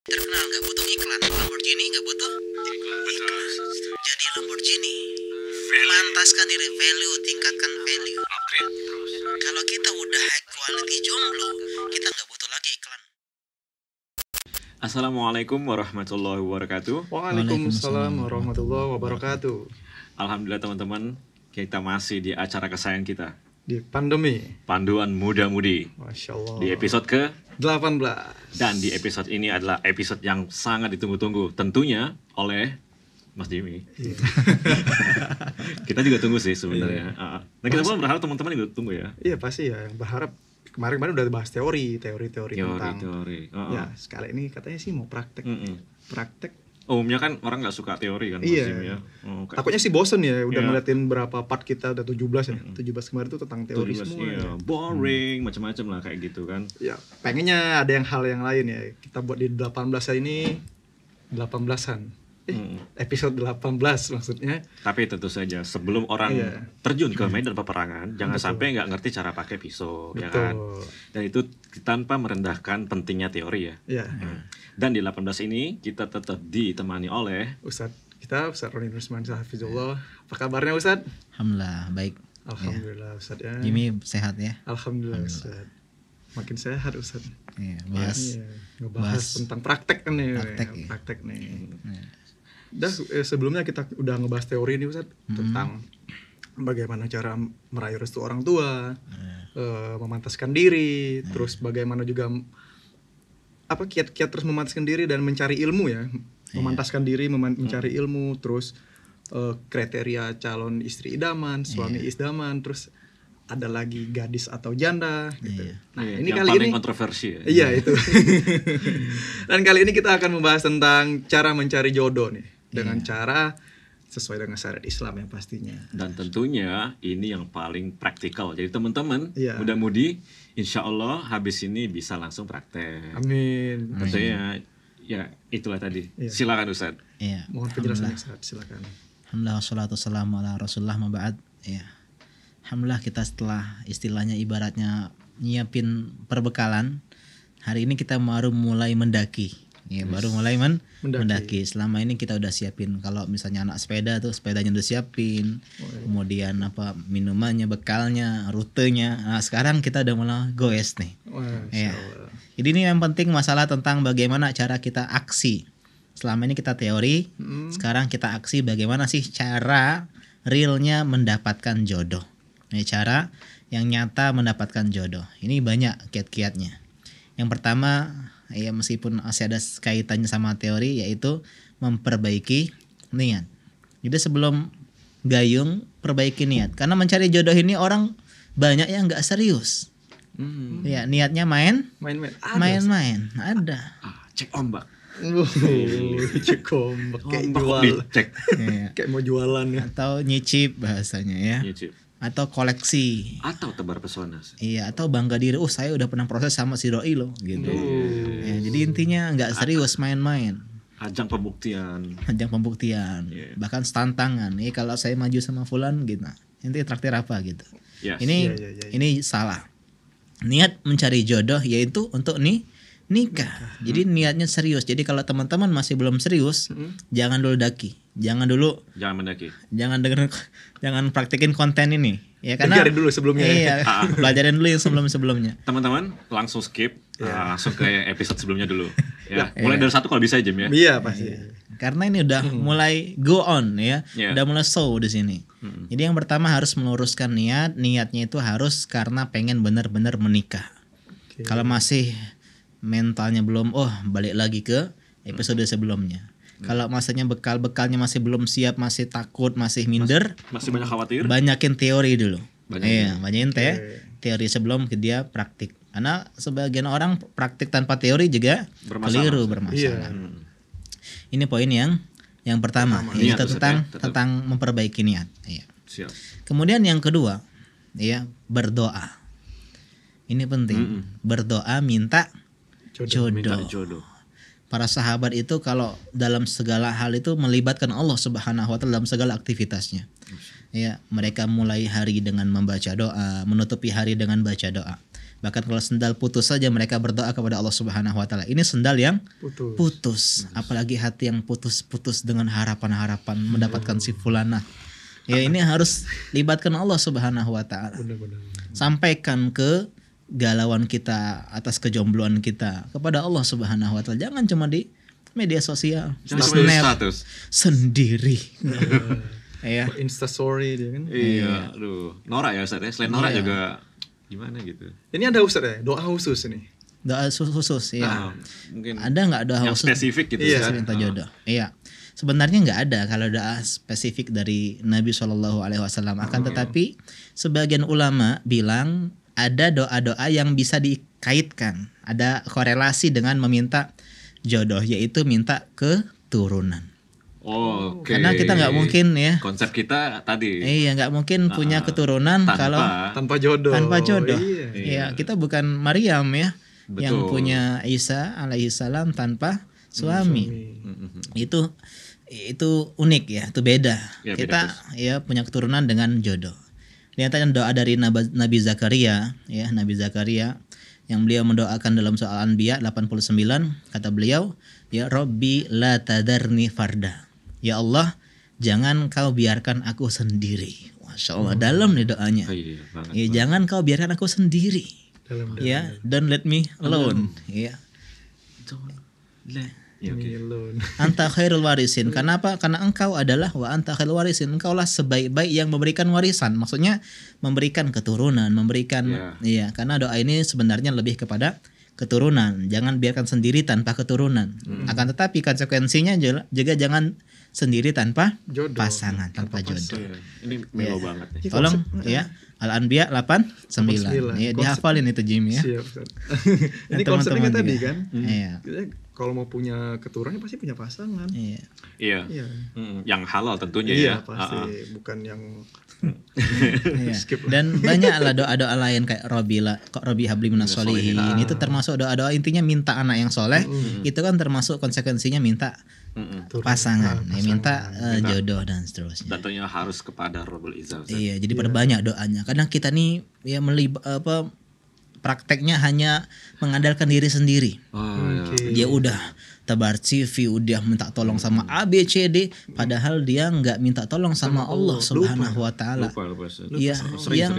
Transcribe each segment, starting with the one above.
Terkenal nggak butuh iklan, Lamborghini nggak butuh iklan. Jadi Lamborghini, mantaskan diri, value, tingkatkan value. Kalau kita udah high quality jomblo, kita nggak butuh lagi iklan. Assalamualaikum warahmatullahi wabarakatuh. Waalaikumsalam warahmatullahi wabarakatuh. Alhamdulillah teman-teman, kita masih di acara kesayangan kita, Di pandemi, Panduan Muda-Mudi, Masya Allah. di episode ke 18. dan di episode ini adalah episode yang sangat ditunggu-tunggu, tentunya oleh Mas Jimmy. Iya. Kita juga tunggu sih sebenarnya. Nah kita pun berharap teman-teman juga tunggu ya. Iya pasti ya, yang berharap kemarin udah bahas teori tentang. Teori. Ya sekali ini katanya sih mau praktek. Praktek. Umumnya kan orang nggak suka teori kan, Mas Iya. Jimmy ya. Okay. Takutnya sih bosen ya, udah Iya. ngeliatin berapa part kita, udah 17 ya. 17 kemarin itu tentang teori 17, semua. iya. Ya. Boring, macam-macam lah kayak gitu kan. Ya, pengennya ada hal yang lain ya. Kita buat di 18 ini 18-an. Episode 18 maksudnya. Tapi tentu saja sebelum orang Iya. terjun ke medan peperangan, jangan Betul. sampai nggak ngerti cara pakai pisau, ya Betul. kan? Dan itu tanpa merendahkan pentingnya teori ya. Ya, Dan di 18 ini kita tetap ditemani oleh Ustadz Roni Rusman Hafizullah. Apa kabarnya Ustadz? Alhamdulillah baik. Alhamdulillah Ustadz ya. Jimmy sehat ya. Alhamdulillah Ustadz. Makin sehat Ustadz. Iya, bahas. Iya, ngebahas tentang praktek kan nih. Praktek ya. nih. Dah sebelumnya kita udah ngebahas teori nih Ustadz tentang bagaimana cara meraih restu orang tua, memantaskan diri, terus bagaimana juga kiat-kiat terus memantaskan diri dan mencari ilmu ya. Memantaskan diri, mencari ilmu, terus kriteria calon istri idaman, suami idaman, terus ada lagi gadis atau janda gitu. Nah, ini yang kali paling ini kontroversi ya. iya itu. Dan kali ini kita akan membahas tentang cara mencari jodoh nih dengan cara sesuai dengan syariat Islam yang pastinya. Dan tentunya ini yang paling praktikal. Jadi teman-teman, Iya. mudah-mudi insya Allah habis ini bisa langsung praktek. Amin. Tentunya ya itulah tadi. Iya. Silakan Ustaz. Iya. Mohon penjelasannya Ustaz, silakan. Alhamdulillah wassalatu wassalamu ala Rasulullah ma ba'd. Ya. Alhamdulillah kita setelah istilahnya ibaratnya nyiapin perbekalan, hari ini kita baru mulai mendaki. Ya, baru mulai mendaki. Selama ini kita udah siapin kalau misalnya anak sepeda tuh sepedanya udah siapin. Kemudian apa minumannya, bekalnya, rutenya. Nah, sekarang kita udah mulai goes nih. Ya. Jadi ini yang penting masalah tentang bagaimana cara kita aksi. Selama ini kita teori, sekarang kita aksi bagaimana sih cara realnya mendapatkan jodoh. Ini cara yang nyata mendapatkan jodoh. Ini banyak kiat-kiatnya. Yang pertama, ya meskipun masih ada kaitannya sama teori, yaitu memperbaiki niat. Jadi sebelum gayung, perbaiki niat. Karena mencari jodoh ini orang banyak yang nggak serius. Ya niatnya Main-main. main-main. Ada. Cek ombak. Cek ombak kayak Ombak jual. dicek. Ya. Kayak mau jualan ya. Atau nyicip bahasanya ya. YouTube. Atau koleksi. Atau tebar pesona. Iya, atau bangga diri, saya udah pernah proses sama si doi loh gitu. Ya, jadi intinya nggak serius main-main. Ajang pembuktian. Ajang pembuktian, Iya. bahkan tantangan. Nih kalau saya maju sama fulan gitu. Intinya traktir apa gitu. Yes. Ini Iya. ini salah. Niat mencari jodoh yaitu untuk nikah. Jadi niatnya serius. Jadi kalau teman-teman masih belum serius, jangan dulu daki. Jangan mendaki. jangan praktekin konten ini. Ya karena Belajarin dulu sebelumnya ya. Iya, pelajarin dulu yang sebelum-sebelumnya. Teman-teman langsung skip langsung ke episode sebelumnya dulu. Ya, mulai dari 1 kalau bisa Jim ya. Iya pasti. Karena ini udah mulai go on ya. Iya. Udah mulai show di sini. Jadi yang pertama harus meluruskan niat. Niatnya itu harus karena pengen benar-benar menikah. Kalau masih mentalnya belum, balik lagi ke episode sebelumnya. Kalau masanya bekalnya masih belum siap, masih takut, masih minder, Masih banyak khawatir. banyakin teori dulu. Banyakin. Banyakin teori sebelum dia praktik. Karena sebagian orang praktik tanpa teori juga keliru, bermasalah. Ini poin yang pertama, Niat, yaitu tetap. tentang memperbaiki niat. Iya. Siap. Kemudian yang kedua, ya berdoa. Ini penting. Berdoa minta jodoh. Minta jodoh. Para sahabat itu kalau dalam segala hal itu melibatkan Allah Subhanahu wa taala dalam segala aktivitasnya. Ya, mereka mulai hari dengan membaca doa, menutupi hari dengan baca doa. Bahkan kalau sendal putus saja mereka berdoa kepada Allah Subhanahu wa taala. Ini sendal yang putus. Apalagi hati yang putus-putus dengan harapan-harapan mendapatkan si fulanah. Ya ini harus libatkan Allah Subhanahu wa taala. Benar-benar. Sampaikan ke galauan kita atas kejombloan kita kepada Allah Subhanahu wa taala. Jangan cuma di media sosial, Jangan cuma di snap status. sendiri. Ya. Insta story dia kan. Iya, aduh. Norak ya Ustaz ya. Selain norak juga gimana gitu. Ini ada Ustaz ya, doa khusus ini. Doa khusus ya. Mungkin Ada nggak doa yang khusus spesifik gitu. Iya. Ustaz? minta jodoh? Iya. Sebenarnya nggak ada kalau doa spesifik dari Nabi Shallallahu Alaihi Wasallam. Akan tetapi sebagian ulama bilang ada doa-doa yang bisa dikaitkan, ada korelasi dengan meminta jodoh, yaitu minta keturunan. Oh, oke. Karena kita nggak mungkin ya. Konsep kita tadi. Iya, nggak mungkin punya keturunan kalau Tanpa jodoh. tanpa jodoh. Iya. Iya, kita bukan Maryam ya, Betul. yang punya Isa alaihissalam tanpa suami. Itu unik ya, itu beda. Ya, Kita beda, ya punya keturunan dengan jodoh. Di antaranya doa dari Nabi Zakaria ya, Nabi Zakaria yang beliau mendoakan dalam soal Anbiya 89, kata beliau, ya Rabbi la tadarni farda. Ya Allah, jangan kau biarkan aku sendiri. Masya Allah, dalam nih doanya. Oh, iya, banget. Ya, jangan kau biarkan aku sendiri. Dalam Ya, don't let me alone. Ya. Ya, oke. Milon. Anta khairul warisin. Kenapa? Karena engkau adalah wa anta khairul warisin. Engkaulah sebaik-baik yang memberikan warisan. Maksudnya memberikan keturunan, memberikan iya, karena doa ini sebenarnya lebih kepada keturunan. Jangan biarkan sendiri tanpa keturunan. Akan tetapi konsekuensinya juga jangan sendiri tanpa Jodoh. pasangan, tanpa jodoh. Iya. Ini melo banget nih. Tolong ya. Al-Anbiya 89. Ya, dihafalin itu Jim ya. Siap, Ustaz. Ini Dan konsepnya teman-teman tadi juga. kan. Iya. Kita kalau mau punya keturunan pasti punya pasangan. Iya. Iya. Iya. Yang halal tentunya Iya, ya. pasti. Bukan yang Iya. Dan banyaklah doa-doa lain kayak Robi habli minas sholihin. Itu termasuk doa-doa intinya minta anak yang soleh. Itu kan termasuk konsekuensinya minta pasangan, ya, minta jodoh dan seterusnya. Dan tentunya harus kepada Rabbul Izzah. Ustaz. Iya, jadi perbanyak doanya. Kadang kita nih ya prakteknya hanya mengandalkan diri sendiri. Oh, iya. Dia udah tebar CV, udah minta tolong sama A B C D, padahal dia nggak minta tolong sama Allah Subhanahu wa taala. Lupa. Ustaz. Iya, Sering.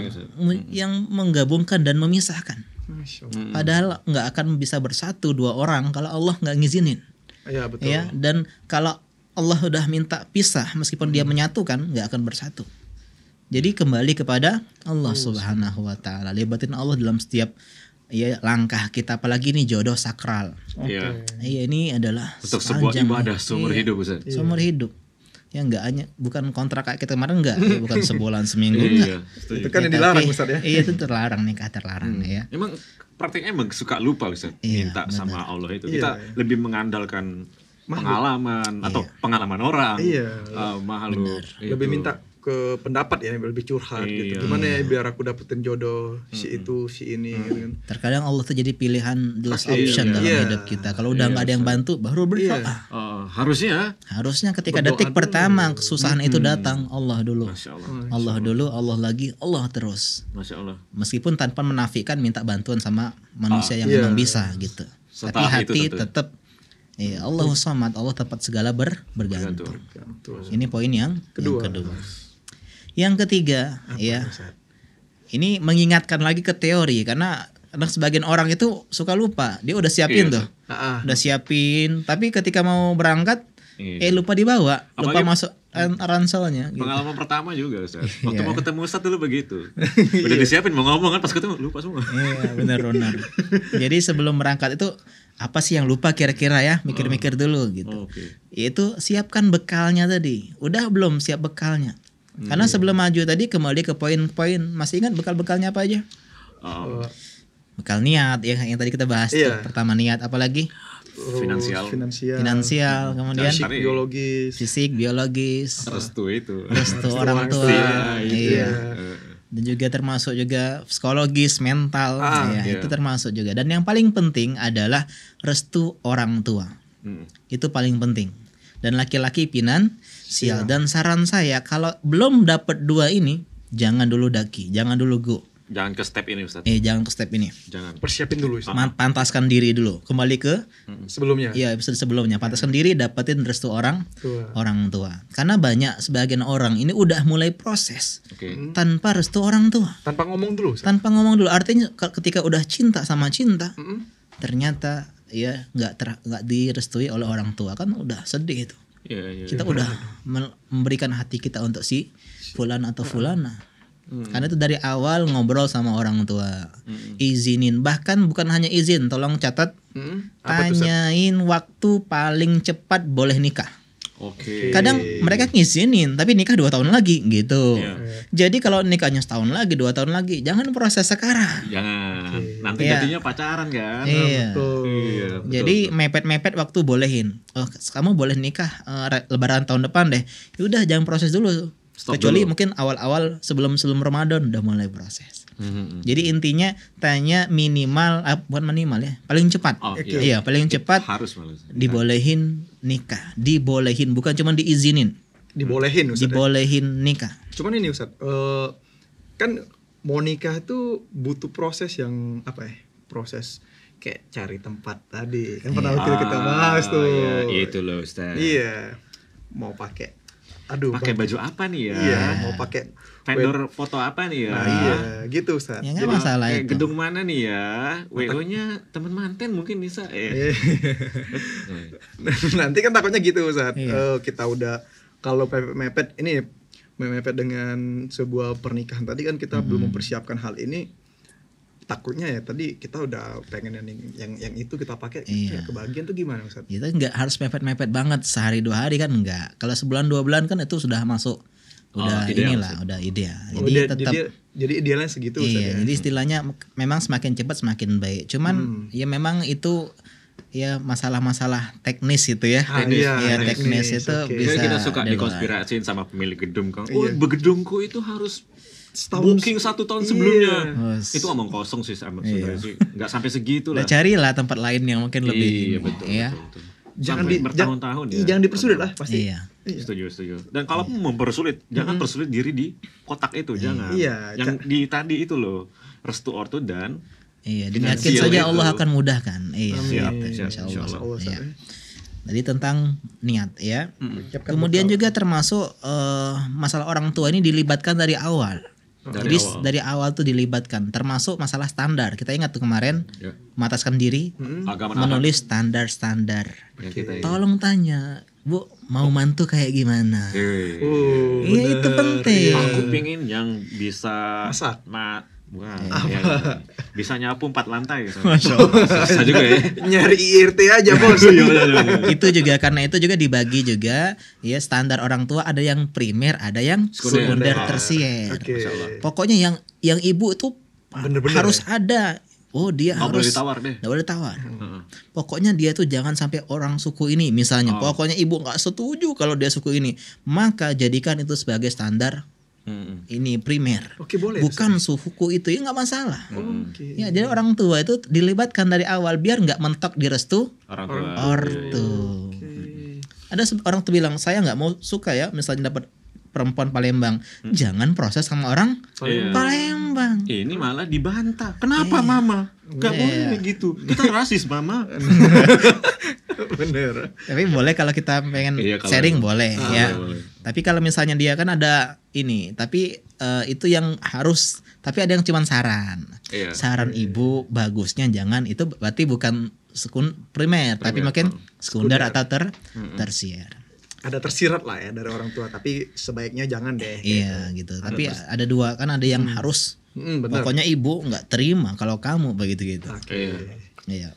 yang menggabungkan dan memisahkan. Masya Allah. Padahal nggak akan bisa bersatu dua orang kalau Allah nggak ngizinin. Iya, betul. Ya, dan kalau Allah udah minta pisah, meskipun dia menyatukan, nggak akan bersatu. Jadi kembali kepada Allah Subhanahu wa taala. Libatin Allah dalam setiap ya langkah kita, apalagi ini jodoh sakral. Iya. Iya, ini adalah Untuk sebuah sepanjang, ibadah seumur hidup, Ustaz. seumur hidup. Ya enggak hanya bukan kontrak kayak kita kemarin enggak, ya, bukan sebulan seminggu Iya. enggak. Itu kan yang Ya, dilarang tapi- Ustaz ya. Iya, itu terlarang, nikah terlarang ya. Emang praktiknya emang suka lupa Ustaz. Iya, Minta sama Allah itu. Iya. Kita lebih mengandalkan pengalaman atau pengalaman orang. Iya. Makhluk. Lebih Itu. minta ke pendapat ya, lebih curhat gitu. Iya. Gimana ya biar aku dapetin jodoh si itu, si ini gitu kan. Terkadang Allah tuh jadi pilihan the last Pasti, option dalam iya. hidup kita. Kalau udah nggak ada yang bantu, baru berdoa. Iya. Harusnya Harusnya ketika Berdoa detik dulu. pertama kesusahan itu datang, Allah dulu. Masya Allah. Allah dulu, Allah lagi, Allah terus. Masya Allah. Meskipun tanpa menafikan minta bantuan sama manusia yang iya. memang bisa gitu. Setelah Tapi itu hati tentu. tetap ya Allahu Samad, Allah tempat segala bergantung. Bergantung. Ini poin yang Kedua. kedua. Yang ketiga ya. Ustaz? Ini mengingatkan lagi ke teori karena sebagian orang itu suka lupa. Dia udah siapin Iya, tuh. Ah, Udah siapin, tapi ketika mau berangkat Iya. lupa dibawa, lupa Apalagi- masuk ranselnya gitu. Pengalaman pertama juga Ustaz. Waktu Iya. mau ketemu Ustaz dulu begitu. Udah disiapin mau ngomong kan pas ketemu lupa semua. Iya, benar. Jadi sebelum berangkat itu apa sih yang lupa kira-kira ya? Mikir-mikir dulu gitu. Oke. Itu siapkan bekalnya tadi. Udah belum siap bekalnya? Karena sebelum maju tadi kembali ke poin-poin. Masih ingat bekal-bekalnya apa aja? Oh, Bekal niat yang tadi kita bahas Iya. tuh. Pertama niat, apalagi Finansial. finansial, kemudian fisik, biologis. fisik, biologis, restu itu. restu orang tua, Iya. iya. Dan juga termasuk juga psikologis, mental, ya, iya. itu termasuk juga. Dan yang paling penting adalah restu orang tua. Itu paling penting. Dan laki-laki finansial. Dan saran saya kalau belum dapat dua ini, jangan dulu daki, jangan dulu go. Jangan ke step ini Ustaz. Jangan ke step ini. Jangan. Persiapin dulu Ustaz. Pantaskan diri dulu. Kembali ke Sebelumnya. episode sebelumnya. Pantaskan diri, dapetin restu orang tua. Karena banyak sebagian orang ini udah mulai proses Oke. tanpa restu orang tua. Tanpa ngomong dulu Ustaz. Tanpa ngomong dulu. Artinya ketika udah cinta sama cinta, ternyata ya nggak direstui oleh orang tua, kan udah sedih itu. Iya. Kita udah memberikan hati kita untuk si fulan atau fulana. Karena itu dari awal ngobrol sama orang tua, izinin, bahkan bukan hanya izin, tolong catat, Apa tuh, Ustaz? tanyain waktu paling cepat boleh nikah. Oke. Kadang mereka ngizinin tapi nikah 2 tahun lagi gitu. Iya. Jadi kalau nikahnya setahun lagi, 2 tahun lagi, jangan proses sekarang. Jangan. Nanti Iya. jadinya pacaran kan? Iya. Tuh. Iya, betul. Jadi mepet-mepet waktu bolehin. Oh, kamu boleh nikah Lebaran tahun depan deh. Yaudah, jangan proses dulu. Stop Kecuali dulu. mungkin awal-awal sebelum Ramadan udah mulai proses. Mhm. Jadi intinya tanya minimal, bukan minimal ya, paling cepat. Oh, Oke. iya. Iya, paling cepat Harus malah. dibolehin nikah, dibolehin, bukan cuma diizinin, Dibolehin Ustaz. ya. dibolehin nikah. Cuman ini Ustaz, kan mau nikah tuh butuh proses yang apa ya? Proses kayak cari tempat tadi. Kan pernah waktu kita bahas tuh. Iya, itu loh Ustaz. Iya. Mau pakai Pakai baju apa nih ya? Iya, mau pakai Vendor foto apa nih ya? Nah, iya, gitu Ustaz. Ya nggak Jadi, masalah Kayak itu. gedung mana nih ya? WO-nya teman manten mungkin bisa. nanti kan takutnya gitu Ustaz. Iya. Kita udah kalau mepet ini mepet dengan sebuah pernikahan tadi kan kita belum mempersiapkan hal ini. Takutnya ya tadi kita udah pengen yang itu kita pakai Iya. kayak kebagian tuh gimana Ustaz? Itu nggak harus mepet-mepet banget sehari 2 hari kan enggak. Kalau sebulan 2 bulan kan itu sudah masuk, udah ideal inilah, maksud. udah ideal. Oh, Jadi tetap jadi idealnya segitu Ustaz iya, ya. jadi istilahnya memang semakin cepat semakin baik. Cuman ya memang itu ya masalah-masalah teknis itu ya. Teknis. Iya, teknis itu oke. bisa Kita suka di luar. dikonspirasiin sama pemilik gedung kan. Iya. Gedungku itu harus Setahun- booking 1 tahun sebelumnya. Iya. Itu omong kosong sih sebenarnya sih. Nggak sampai segitu Udah lah. carilah tempat lain yang mungkin lebih Iya, betul, ya. betul. Jangan Sampai di bertahun-tahun ya. Jangan dipersulit lah pasti. Iya. Setuju. Dan kalau mempersulit, jangan persulit diri di kotak itu, jangan. Iya, Yang di tadi itu loh, restu ortu dan Iya, Finansial yakin saja itu. Allah akan mudahkan. Iya, Siap, gitu, siap, insya insya Allah. Allah, Iya. Ustaz, ya. Jadi tentang niat ya. Siapkan Kemudian bekal. juga termasuk masalah orang tua ini dilibatkan dari awal. Dari Jadi awal. dari awal tuh dilibatkan, termasuk masalah standar. Kita ingat tuh kemarin ya, memataskan diri, agama menulis standar-standar. yang kita ini. Tolong tanya, Bu, mau mantu kayak gimana? Oh, Iya, itu penting. Aku pengen yang bisa Masak. Wah, ya, bisa nyapu 4 lantai gitu. Masya Allah. Susah juga ya. nyari IRT aja bos. Itu juga karena itu juga dibagi juga ya standar orang tua, ada yang primer, ada yang Sekunder. sekunder, tersier. Oke. Pokoknya yang ibu itu Bener-bener harus ada. Oh, dia Nggak harus boleh ditawar deh. nggak boleh tawar. Heeh. Pokoknya dia tuh jangan sampai orang suku ini misalnya. Pokoknya ibu nggak setuju kalau dia suku ini, maka jadikan itu sebagai standar Mm-mm. ini primer. Oke, boleh. Bukan suku itu ya nggak masalah. Oke. Ya, jadi orang tua itu dilibatkan dari awal biar nggak mentok di restu Orang tua. ortu. Ada orang tuh bilang saya nggak mau suka ya misalnya dapat perempuan Palembang, jangan proses sama orang Iya. Palembang. Ini malah dibantah. Kenapa mama? Gak boleh gitu. Kita rasis mama. Bener. Tapi boleh kalau kita pengen Iya, kalau- sharing boleh ya. boleh. Tapi kalau misalnya dia kan ada ini, tapi itu yang harus. Tapi ada yang cuman saran. Iya. Saran ibu bagusnya jangan itu berarti bukan primer, tapi mungkin sekunder atau tersier. Ada tersirat lah ya dari orang tua, tapi sebaiknya jangan deh. Iya gitu. Tapi ada dua kan, ada yang harus. Bener. Pokoknya ibu nggak terima kalau kamu begitu gitu. Iya. Iya.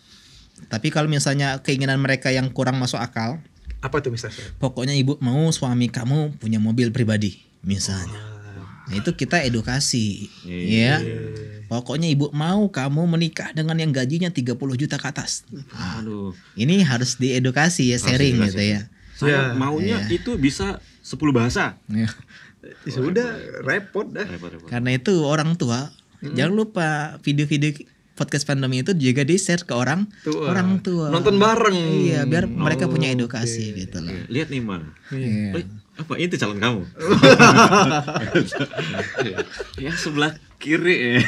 Tapi kalau misalnya keinginan mereka yang kurang masuk akal, Apa tuh misalnya? pokoknya ibu mau suami kamu punya mobil pribadi misalnya. Nah, itu kita edukasi, ya. Pokoknya ibu mau kamu menikah dengan yang gajinya 30 juta ke atas. Aduh. Ini harus diedukasi ya, sharing edukasi. gitu ya. Saya maunya itu bisa 10 bahasa. Ya. Ya sudah repot dah. Repot-repot. Karena itu orang tua jangan lupa video-video podcast pandemi itu juga di-share ke orang tua. Nonton bareng. Iya, biar mereka punya edukasi gitu loh. Lihat nih Man. Iya. Apa itu calon kamu? Ya sebelah kiri ya.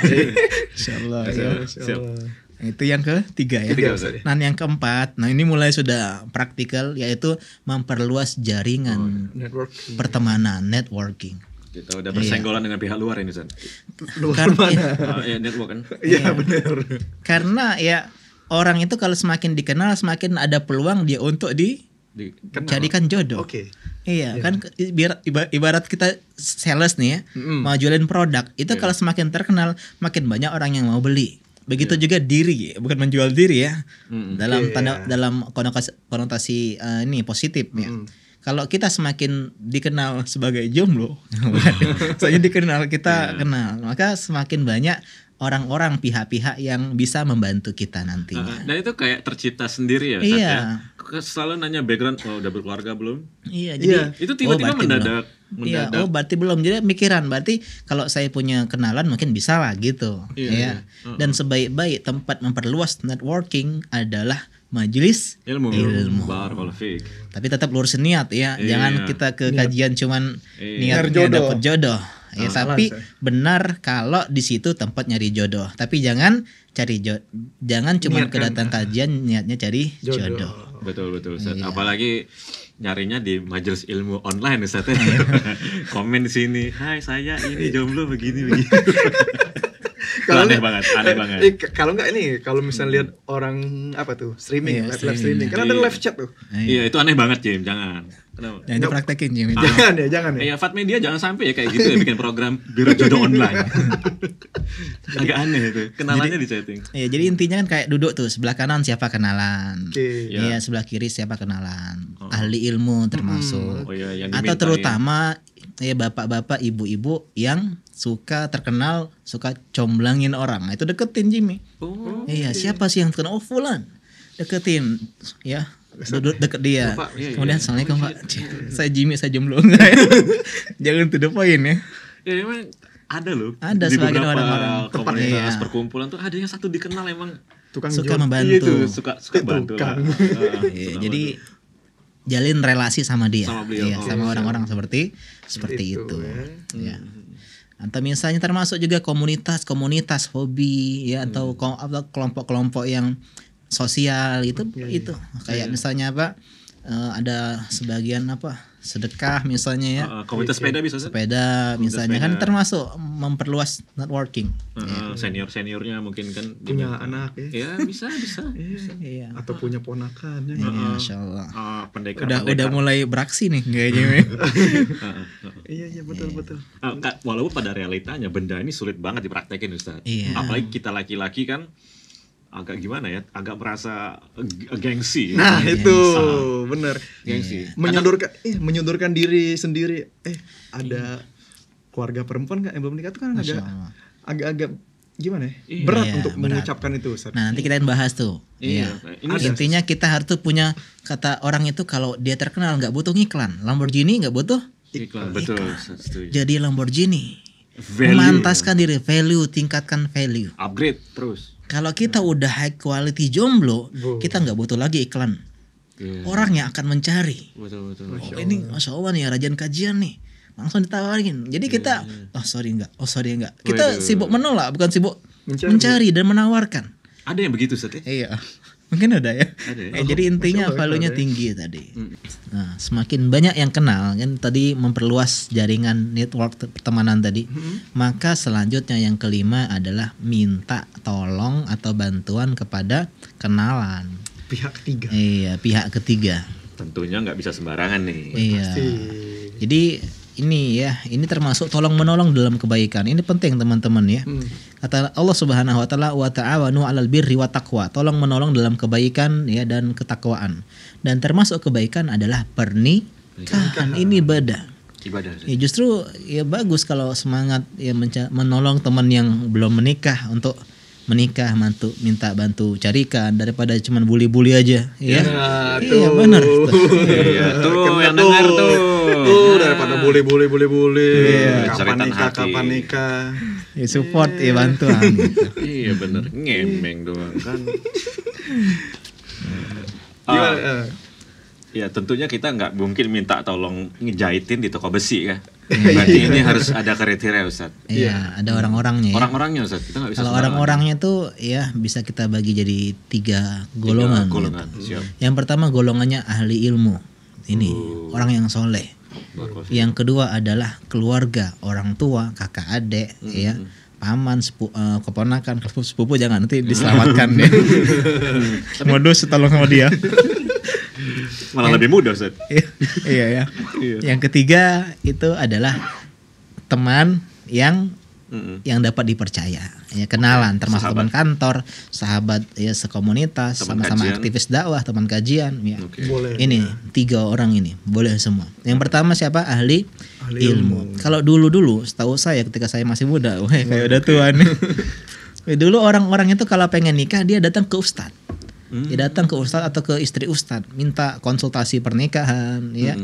Insyaallah. Siap. Itu yang ketiga ya. Ketiga, Ustaz. Nah, yang keempat, nah ini mulai sudah praktikal, yaitu memperluas jaringan Networking. pertemanan, networking. Kita udah bersenggolan dengan pihak luar ini, San. Luar mana? Ya network kan. Iya benar. Karena ya orang itu kalau semakin dikenal, semakin ada peluang dia untuk dijadikan jodoh. Oke. Iya, kan ibarat kita sales nih ya, mau jualin produk, itu kalau semakin terkenal, makin banyak orang yang mau beli. Begitu juga diri, bukan menjual diri ya. Dalam konotasi ini positif ya. Kalau kita semakin dikenal sebagai jomblo, soalnya dikenal kita kenal, maka semakin banyak orang-orang pihak-pihak yang bisa membantu kita nantinya. Dan itu kayak tercipta sendiri ya, Iya. ya? Selalu nanya background, udah berkeluarga belum? Iya, jadi Itu tiba-tiba berarti mendadak. Iya, berarti belum. Jadi mikiran, berarti kalau saya punya kenalan mungkin bisa lah gitu. Iya. Dan sebaik-baik tempat memperluas networking adalah majelis ilmu. Barakallahu fiik. Tapi tetap lurusin niat ya. Jangan kita ke kajian cuman niatnya dapat jodoh. Ya, tapi benar kalau di situ tempat nyari jodoh. Tapi jangan cari jangan cuma kedatang kajian niatnya cari jodoh. Betul Ustaz. Apalagi nyarinya di majelis ilmu online Ustaz. Komen di sini, "Hai, saya ini jomblo begini." Aneh banget. Kalau nggak ini, kalau misalnya lihat orang apa tuh streaming, live streaming, kan ada live chat tuh. Iya, itu aneh banget, Jim. Jangan. Kenapa? Jangan dipraktekin, Jim. Jangan ya. Ya, Fat Media jangan sampai ya kayak gitu ya bikin program biro jodoh online. Agak aneh itu. Kenalannya di chatting. Iya, jadi intinya kan kayak duduk tuh, sebelah kanan siapa kenalan. Iya, sebelah kiri siapa kenalan. Ahli ilmu termasuk. Yang atau terutama ya bapak-bapak, ibu-ibu yang suka terkenal, suka comblangin orang. Nah, itu deketin Jimmy. Iya, siapa sih yang terkenal? Oh, fulan. Deketin ya. Duduk deket dia. Kemudian assalamualaikum Pak. Saya Jimmy, saya jomblo. Jangan to the point ya. Ya memang ada loh. Ada di sebagian beberapa orang-orang komunitas perkumpulan tuh ada yang satu dikenal emang suka membantu. Suka bantu. Jadi jalin relasi sama dia. Sama orang-orang seperti itu. Ya. Atau misalnya termasuk juga komunitas hobi ya, atau kelompok-kelompok yang sosial itu kayak misalnya ada sebagian sedekah misalnya ya, komunitas sepeda bisa sepeda misalnya kan termasuk memperluas networking. Seniornya mungkin kan punya anak ya bisa. Iya. Atau punya ponakan ya. Masya Allah. Pendekar udah mulai beraksi nih kayaknya. Iya betul. Walaupun pada realitanya benda ini sulit banget dipraktekin Ustaz. Apalagi kita laki-laki kan agak gimana ya, agak merasa gengsi. Nah itu benar. Gengsi. Menyodorkan diri sendiri. Ada keluarga perempuan kan yang belum nikah tuh kan agak gimana ya? Berat untuk mengucapkan itu Ustaz. Nah, nanti kita bahas tuh. Iya. Intinya kita harus tuh punya kata orang itu kalau dia terkenal nggak butuh iklan. Lamborghini nggak butuh iklan. Betul. Jadi Lamborghini. Memantaskan diri, tingkatkan value. Upgrade terus. Kalau kita udah high quality jomblo, kita nggak butuh lagi iklan. Orang yang akan mencari. Betul. Ini Masya Allah nih rajin kajian nih. Langsung ditawarin. Jadi kita sorry enggak. Kita sibuk menolak, bukan sibuk mencari dan menawarkan. Ada yang begitu Ustaz? Iya. Mungkin ada ya. Jadi intinya value-nya tinggi tadi. Nah, semakin banyak yang kenal kan tadi memperluas jaringan network pertemanan tadi. Maka selanjutnya yang kelima adalah minta tolong atau bantuan kepada kenalan. Pihak ketiga. Iya, pihak ketiga. Tentunya nggak bisa sembarangan nih. Iya. Jadi ini termasuk tolong menolong dalam kebaikan. Ini penting teman-teman ya. Kata Allah Subhanahu wa taala, wa ta'awanu 'alal birri wa taqwa. Tolong menolong dalam kebaikan ya dan ketakwaan. Dan termasuk kebaikan adalah pernikahan. Ini ibadah. Ya justru ya bagus kalau semangat ya menolong teman yang belum menikah untuk menikah minta bantu carikan daripada cuman bully-bully aja ya. Iya benar. Iya, tuh yang dengar tuh. Daripada bully. Kapan nikah. Ya support ya bantuan gitu. Iya bener, ngemeng doang kan. Ya tentunya kita nggak mungkin minta tolong ngejahitin di toko besi kan. Berarti ini harus ada kriteria Ustaz. Iya, ada orang-orangnya ya. Orang-orangnya Ustaz, kita nggak bisa. Kalau orang-orangnya tuh ya bisa kita bagi jadi 3 golongan. Siap. Yang pertama golongannya ahli ilmu. Ini orang yang soleh. Yang kedua adalah keluarga, orang tua, kakak adik, ya, paman, keponakan, sepupu jangan nanti diselamatkan ya. Modus tolong sama dia. Malah lebih mudah Ustaz. Iya ya. Yang ketiga itu adalah teman yang dapat dipercaya, ya, kenalan, termasuk teman kantor, sahabat ya sekomunitas, sama-sama aktivis dakwah, teman kajian ya. Boleh. Ini 3 orang ini boleh semua. Yang pertama siapa? Ahli ilmu. Kalau dulu setahu saya ketika saya masih muda, kayak udah tua nih. Dulu orang-orang itu kalau pengen nikah dia datang ke ustadz. Dia datang ke ustadz atau ke istri ustadz, minta konsultasi pernikahan ya.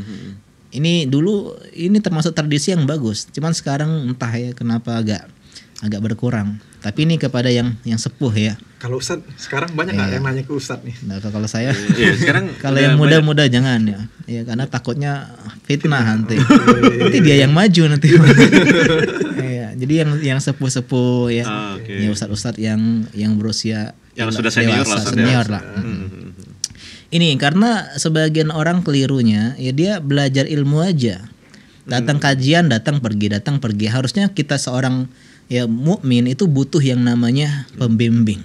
Ini dulu ini termasuk tradisi yang bagus. Cuman sekarang entah ya kenapa agak berkurang. Tapi ini kepada yang sepuh ya. Kalau ustadz sekarang banyak nggak yang nanya ke ustadz nih? Nah, kalau saya sekarang kalau yang muda-muda jangan ya. Ya karena takutnya fitnah nanti. Nanti dia yang maju nanti. Ya, jadi yang sepuh-sepuh ya. Ya ustadz-ustadz yang berusia yang sudah senior lah. Ini karena sebagian orang kelirunya ya dia belajar ilmu aja. Datang kajian, datang pergi. Harusnya kita seorang ya mukmin itu butuh yang namanya pembimbing.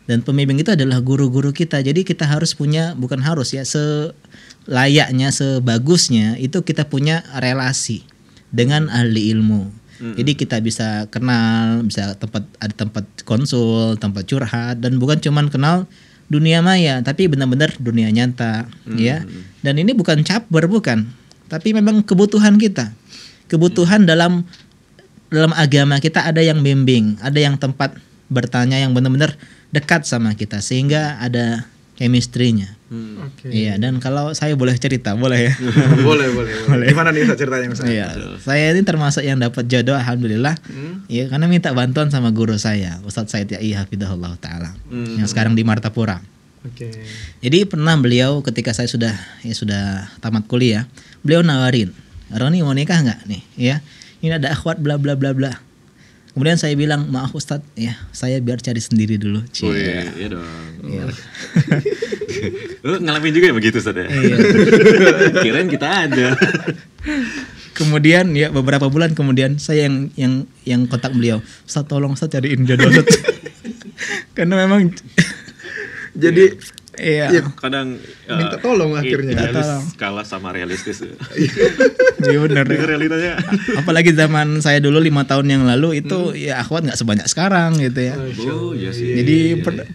Dan pembimbing itu adalah guru-guru kita. Jadi kita harus punya, bukan harus ya, selayaknya, sebagusnya itu kita punya relasi dengan ahli ilmu. Jadi kita bisa kenal, bisa ada tempat konsul, tempat curhat, dan bukan cuman kenal dunia maya, tapi benar-benar dunia nyata, ya. Dan ini bukan caper, bukan, tapi memang kebutuhan kita, kebutuhan dalam agama kita ada yang bimbing, ada yang tempat bertanya yang benar-benar dekat sama kita, sehingga ada chemistry-nya. Iya, dan kalau saya boleh cerita, boleh ya? boleh. Gimana nih Ustaz ceritanya Ustaz? Iya, saya ini termasuk yang dapat jodoh, alhamdulillah. Ya, karena minta bantuan sama guru saya, Ustadz Said Ya'i Hafidahullah Ta'ala, yang sekarang di Martapura. Jadi pernah beliau ketika saya sudah tamat kuliah, beliau nawarin, Roni mau nikah nggak nih? Ya, ini ada akhwat bla bla bla bla. Kemudian saya bilang, maaf Ustadz, ya saya biar cari sendiri dulu. Iya dong. Iya. Lu ngalamin juga ya begitu Ustadz ya? Iya. Kirain kita ada. Kemudian ya beberapa bulan kemudian saya yang kontak beliau, Ustadz tolong Ustadz cariin jodoh Ustadz. Karena memang jadi iya. Kadang minta tolong akhirnya. Idealis kalah sama realistis. Iya benar. Realitanya. Apalagi zaman saya dulu 5 tahun yang lalu itu ya akhwat nggak sebanyak sekarang gitu ya. Iya sih. Jadi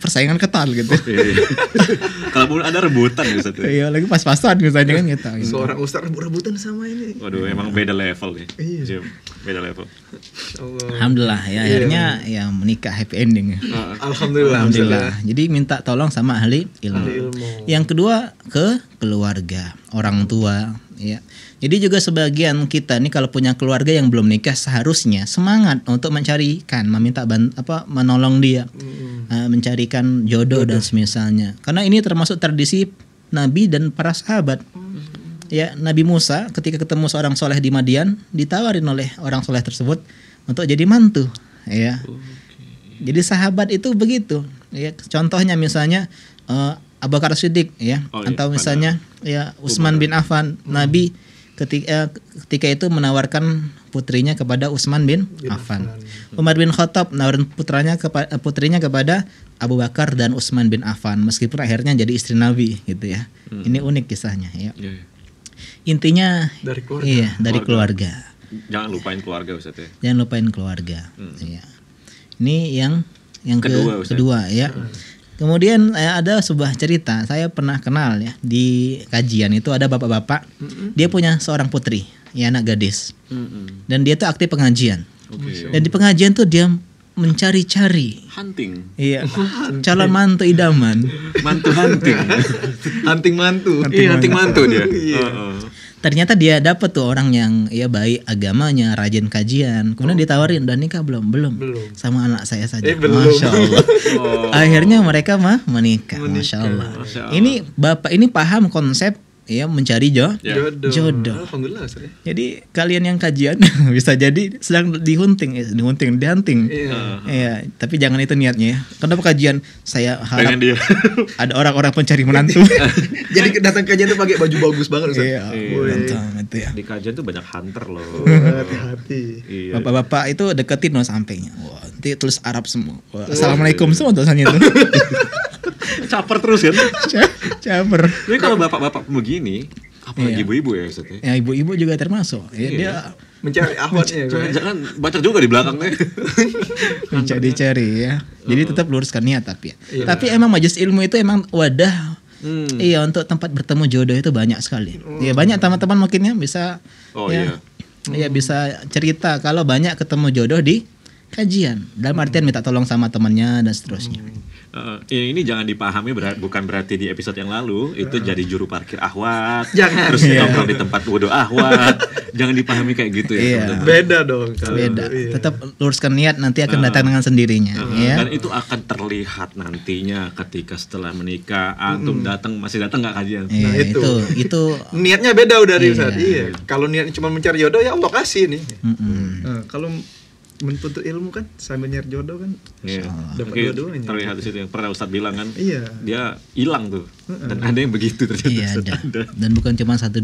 persaingan ketat gitu. Kalau ada rebutan Ustaz. Iya, lagi pas-pasan misalnya kan gitu. Seorang ustaz rebutan sama ini. Waduh, emang beda level nih. Iya. Beda level. Alhamdulillah ya akhirnya ya menikah happy ending. Alhamdulillah. Jadi minta tolong sama ahli ilmu. Yang kedua ke keluarga, orang tua ya. Jadi juga sebagian kita nih kalau punya keluarga yang belum nikah seharusnya semangat untuk mencarikan, meminta menolong dia, mencarikan jodoh dan semisalnya. Karena ini termasuk tradisi Nabi dan para sahabat. Ya, Nabi Musa ketika ketemu seorang soleh di Madian ditawarin oleh orang soleh tersebut untuk jadi mantu. Ya. Jadi sahabat itu begitu. Ya, contohnya misalnya Abu Bakar Siddiq ya, atau misalnya ya Utsman bin Affan. Nabi ketika itu menawarkan putrinya kepada Utsman bin Affan. Umar bin Khattab menawarkan putrinya kepada Abu Bakar dan Utsman bin Affan, meskipun akhirnya jadi istri Nabi gitu ya. Ini unik kisahnya ya. Intinya dari keluarga. Iya, dari keluarga. Jangan lupain keluarga Ustaz ya. Jangan lupain keluarga. Ya. Ini yang kedua ya. Kemudian ada sebuah cerita, saya pernah kenal ya di kajian itu ada bapak-bapak, dia punya seorang putri, ya anak gadis, dan dia tuh aktif pengajian, dan di pengajian tuh dia mencari-cari. Hunting. Iya. Calon mantu idaman. Mantu hunting. Hunting mantu. Iya, hunting mantu dia. Iya. Ternyata dia dapat tuh orang yang ya baik agamanya, rajin kajian. Kemudian ditawarin, udah nikah belum? Belum. Sama anak saya saja. Belum. Masya Allah. Akhirnya mereka menikah. Masya Allah. Ini bapak ini paham konsep ya mencari jodoh. Alhamdulillah. Jadi kalian yang kajian bisa jadi sedang dihunting. Iya, tapi jangan itu niatnya ya. Kenapa kajian? Saya harap Pengen dia. ada orang-orang pencari menantu. Jadi datang kajian tuh pakai baju bagus banget Ustaz. Iya, mantap itu ya. Di kajian tuh banyak hunter loh. Hati-hati. Iya. Bapak-bapak itu deketin loh sampainya. Wah, nanti tulis Arab semua. Wah, Assalamualaikum semua tulisannya itu. Caper terus kan. Caper. Tapi kalau bapak-bapak begini, apalagi Iya. ibu-ibu ya Ustaz ya. Ya ibu-ibu juga termasuk. Ya, dia Mencari ahwatnya. Jangan baca juga di belakangnya. mencari-cari ya. Jadi tetap luruskan niat tapi ya. Tapi emang majelis ilmu itu emang wadah. Iya, untuk tempat bertemu jodoh itu banyak sekali. Ya banyak teman-teman mungkin ya bisa ya bisa cerita kalau banyak ketemu jodoh di kajian. Dalam artian minta tolong sama temannya dan seterusnya. Ini jangan dipahami bukan berarti di episode yang lalu itu jadi juru parkir ahwat. Jangan. Terus nongkrong di tempat wudu ahwat. Jangan dipahami kayak gitu ya. Iya. teman-teman. Beda dong. Beda. Tetap luruskan niat, nanti akan datang dengan sendirinya. Ya. Dan itu akan terlihat nantinya ketika setelah menikah antum masih datang nggak kajian. Iya, itu Niatnya beda udah dari Ustaz. Iya. Kalau niatnya cuma mencari jodoh ya Allah kasih nih. Nah, kalau menuntut ilmu kan sambil nyari jodoh kan. Iya. Dapat Oke, dua-duanya. terlihat di situ yang pernah Ustadz bilang kan. Iya. Dia hilang tuh. Dan ada yang begitu ternyata. iya Ustadz. ada. Dan bukan cuma 1-2.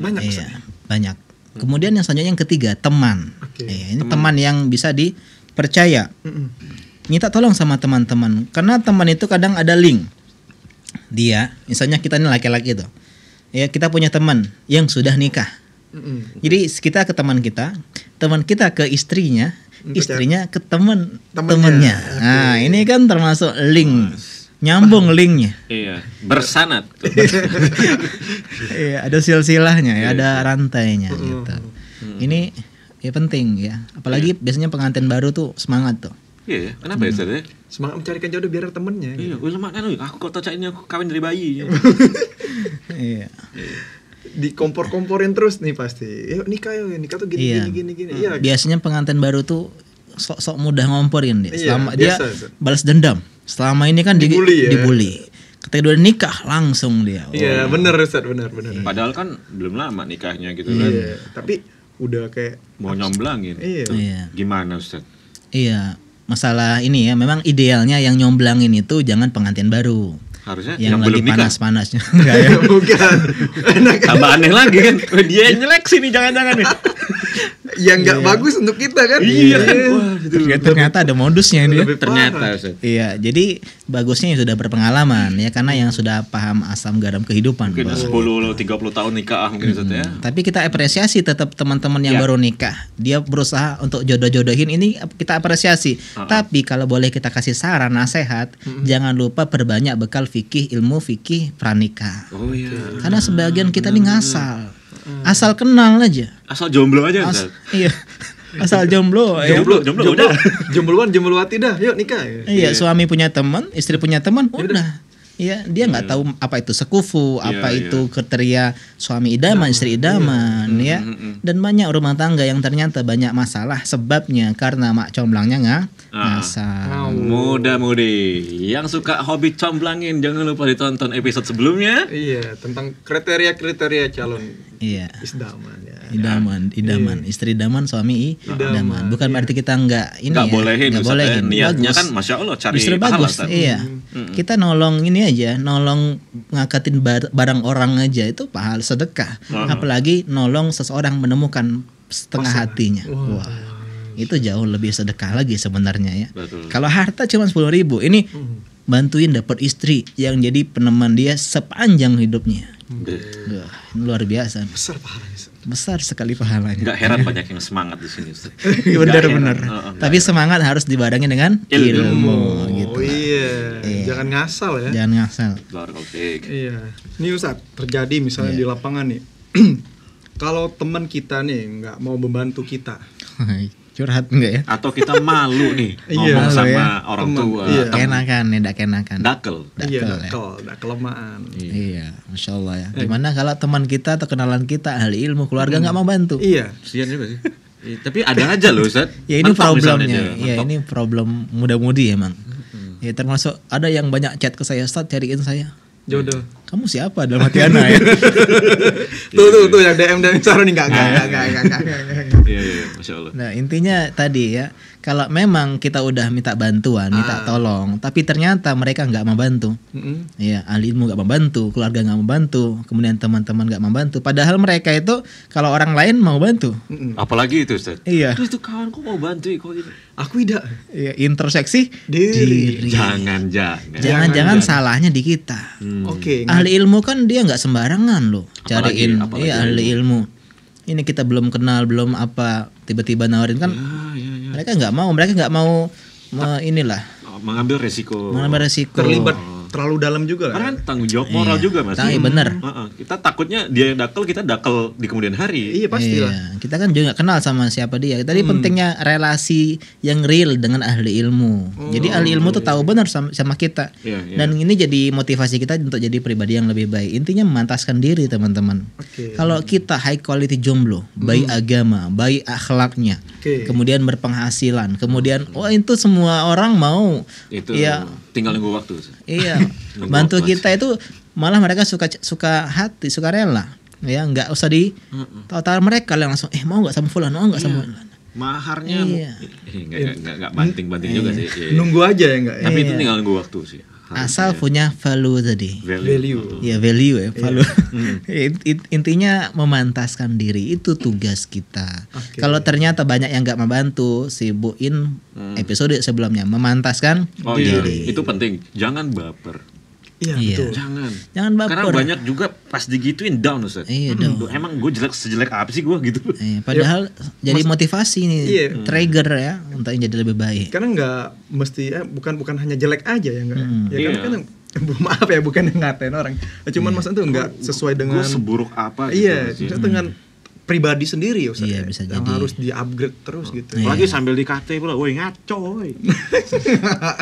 Banyak Iya, Ustaz. banyak. Kemudian yang selanjutnya yang ketiga, teman. Oke. Ini teman yang bisa dipercaya. Minta tolong sama teman-teman. Karena teman itu kadang ada link. Dia, misalnya kita ini laki-laki tuh. Ya, kita punya teman yang sudah nikah. Jadi kita ke teman kita ke istrinya, istrinya ke temennya. Nah, ini kan termasuk link. Nyambung linknya. Iya, bersanad. Iya, ada silsilahnya ya, ada rantainya gitu. Ini ya penting ya. Apalagi biasanya pengantin baru tuh semangat tuh. Iya, kenapa ya Ustadz ya? Semangat mencarikan jodoh biar ada temennya. Iya, gue lemak kan, aku kok tau ini aku kawin dari bayi. Iya. Dikompor-komporin terus nih pasti. Yuk nikah tuh gini. Iya. Biasanya pengantin baru tuh sok-sok mudah ngomporin dia. Iya, Selama biasa, dia balas dendam. Selama ini kan dibully. Ketika udah nikah langsung dia. Iya, benar Ustaz, benar. Padahal kan belum lama nikahnya gitu kan. Iya, tapi udah kayak Mau nyomblangin. Iya. Gimana Ustadz? Iya. Masalah ini ya, memang idealnya yang nyomblangin itu jangan pengantin baru. Harusnya Yang yang lagi belum nikah. panas-panasnya. Enggak ya? Bukan. Tambah aneh lagi kan. Dia yang nyeleksi nih jangan-jangan nih. Yang nggak bagus untuk kita kan. Iya kan. Wah, Ternyata ada modusnya ini. Lebih ternyata Ustadz. Iya, jadi bagusnya yang sudah berpengalaman ya, karena yang sudah paham asam garam kehidupan. Mungkin 10-30 tahun nikah mungkin Ustadz ya. Tapi kita apresiasi tetap teman-teman yang baru nikah. Dia berusaha untuk jodoh-jodohin, ini kita apresiasi. Tapi kalau boleh kita kasih saran, nasihat, jangan lupa perbanyak bekal fikih, ilmu fikih pranikah. Oh iya. Karena sebagian kita nih ngasal. Asal kenal aja. Asal jomblo aja Ustadz. Iya. Asal jomblo. Ya. Jomblo udah. Jombloan, jombloati dah. Yuk nikah. Iya, suami punya teman, istri punya teman, udah. Iya, dia nggak tahu apa itu sekufu, apa itu kriteria suami idaman, istri idaman, ya. Dan banyak rumah tangga yang ternyata banyak masalah sebabnya karena mak comblangnya ngasal. Muda-mudi yang suka hobi comblangin jangan lupa ditonton episode sebelumnya. Iya, tentang kriteria calon idaman ya. Idaman, istri idaman, suami idaman. Bukan berarti kita nggak bolehin, bolehin. Niatnya Bagus. kan masya Allah cari Justru pahala. bagus, iya. Kita nolong ini aja, nolong ngangkatin barang orang aja itu pahala sedekah. Apalagi nolong seseorang menemukan setengah hatinya. Wah. Itu jauh lebih sedekah lagi sebenarnya ya. Kalau harta cuma 10.000, ini bantuin dapat istri yang jadi peneman dia sepanjang hidupnya. Luar biasa. Besar pahalanya. Besar sekali pahalanya. Nggak heran banyak yang semangat di sini Ustaz. Benar. Tapi semangat harus dibarengi dengan ilmu gitu. Oh iya. Jangan ngasal ya. Jangan ngasal. Iya. Ini Ustaz, terjadi misalnya di lapangan nih. Kalau teman kita nih nggak mau membantu kita. Curhat enggak ya? Atau kita malu nih Iya, ngomong malu sama ya. orang Teman, tua. iya. Kenakan ya, dak kenakan. Dakel. Iya, Dakel ya. dak kelamaan. Iya, masya Allah ya. Gimana kalau teman kita atau kenalan kita ahli ilmu, keluarga nggak mau bantu? Iya. Kasian juga sih. Tapi ada aja loh Ustaz. Ya ini Mentok misalnya problemnya. aja, Ya mentok. ini problem muda-mudi emang. Ya termasuk ada yang banyak chat ke saya, Ustaz cariin saya. Jodoh. Kamu siapa dalam hati Ana ya? Tuh yang DM dan Saron enggak. Iya, Masya Allah. Nah intinya tadi ya, kalau memang kita udah minta bantuan, minta tolong, tapi ternyata mereka nggak membantu, ya ahli ilmu nggak membantu, keluarga nggak membantu, kemudian teman-teman nggak membantu. Padahal mereka itu kalau orang lain mau bantu. Apalagi itu Ustaz. Iya. Terus itu kawanku mau bantu kok ini. Aku tidak. Ya, introspeksi Diri. Jangan-jangan salahnya di kita. Oke. Ahli ilmu kan dia nggak sembarangan loh cariin. Apalagi Iya ahli ilmu. Ini kita belum kenal, belum apa, tiba-tiba nawarin kan. Iya. Mereka nggak mau inilah Mengambil resiko. Terlibat terlalu dalam juga lah. Karena kan tanggung jawab moral juga Mas. Iya benar. Kita takutnya dia yang dakel, kita dakel di kemudian hari. Iya pastilah. Iya, kita kan juga nggak kenal sama siapa dia. Tadi pentingnya relasi yang real dengan ahli ilmu. Jadi ahli ilmu tuh tahu benar sama kita. Iya. Dan ini jadi motivasi kita untuk jadi pribadi yang lebih baik. Intinya memantaskan diri teman-teman. Oke. Kalau kita high quality jomblo, baik agama, baik akhlaknya, Oke. kemudian berpenghasilan, kemudian itu semua orang mau. Itu Iya. tinggal nunggu waktu. Iya, Nunggu bantu waktu kita itu malah mereka suka hati, suka rela. Ya, nggak usah tahu-tahu mereka yang langsung mau nggak sama fulan, mau nggak sama fulan. Maharnya Iya. nggak banting juga sih. Iya. Nunggu aja ya enggak ya. Tapi itu tinggal nunggu waktu sih. Asal punya value tadi. Value. Ya value ya, value. Intinya memantaskan diri itu tugas kita. Oke. Kalau ternyata banyak yang nggak membantu, sibuin episode sebelumnya memantaskan Oh iya, diri. itu penting. Jangan baper. Iya, Iya. betul. Jangan baper. Karena banyak juga pas digituin down Ustaz. Iya, down. Emang gue sejelek apa sih gue gitu. Padahal jadi motivasi nih, Iya. trigger ya untuk jadi lebih baik. Karena nggak mesti bukan hanya jelek aja ya enggak. Ya Iya. kan maaf ya bukan ngatain orang. Cuman maksudnya tuh nggak sesuai dengan Gue seburuk apa gitu. iya, maksudnya dengan pribadi sendiri ya Ustaz. Iya, ya. bisa yang jadi. harus di-upgrade terus gitu. Apalagi sambil dikate pula, woi ngaco woi.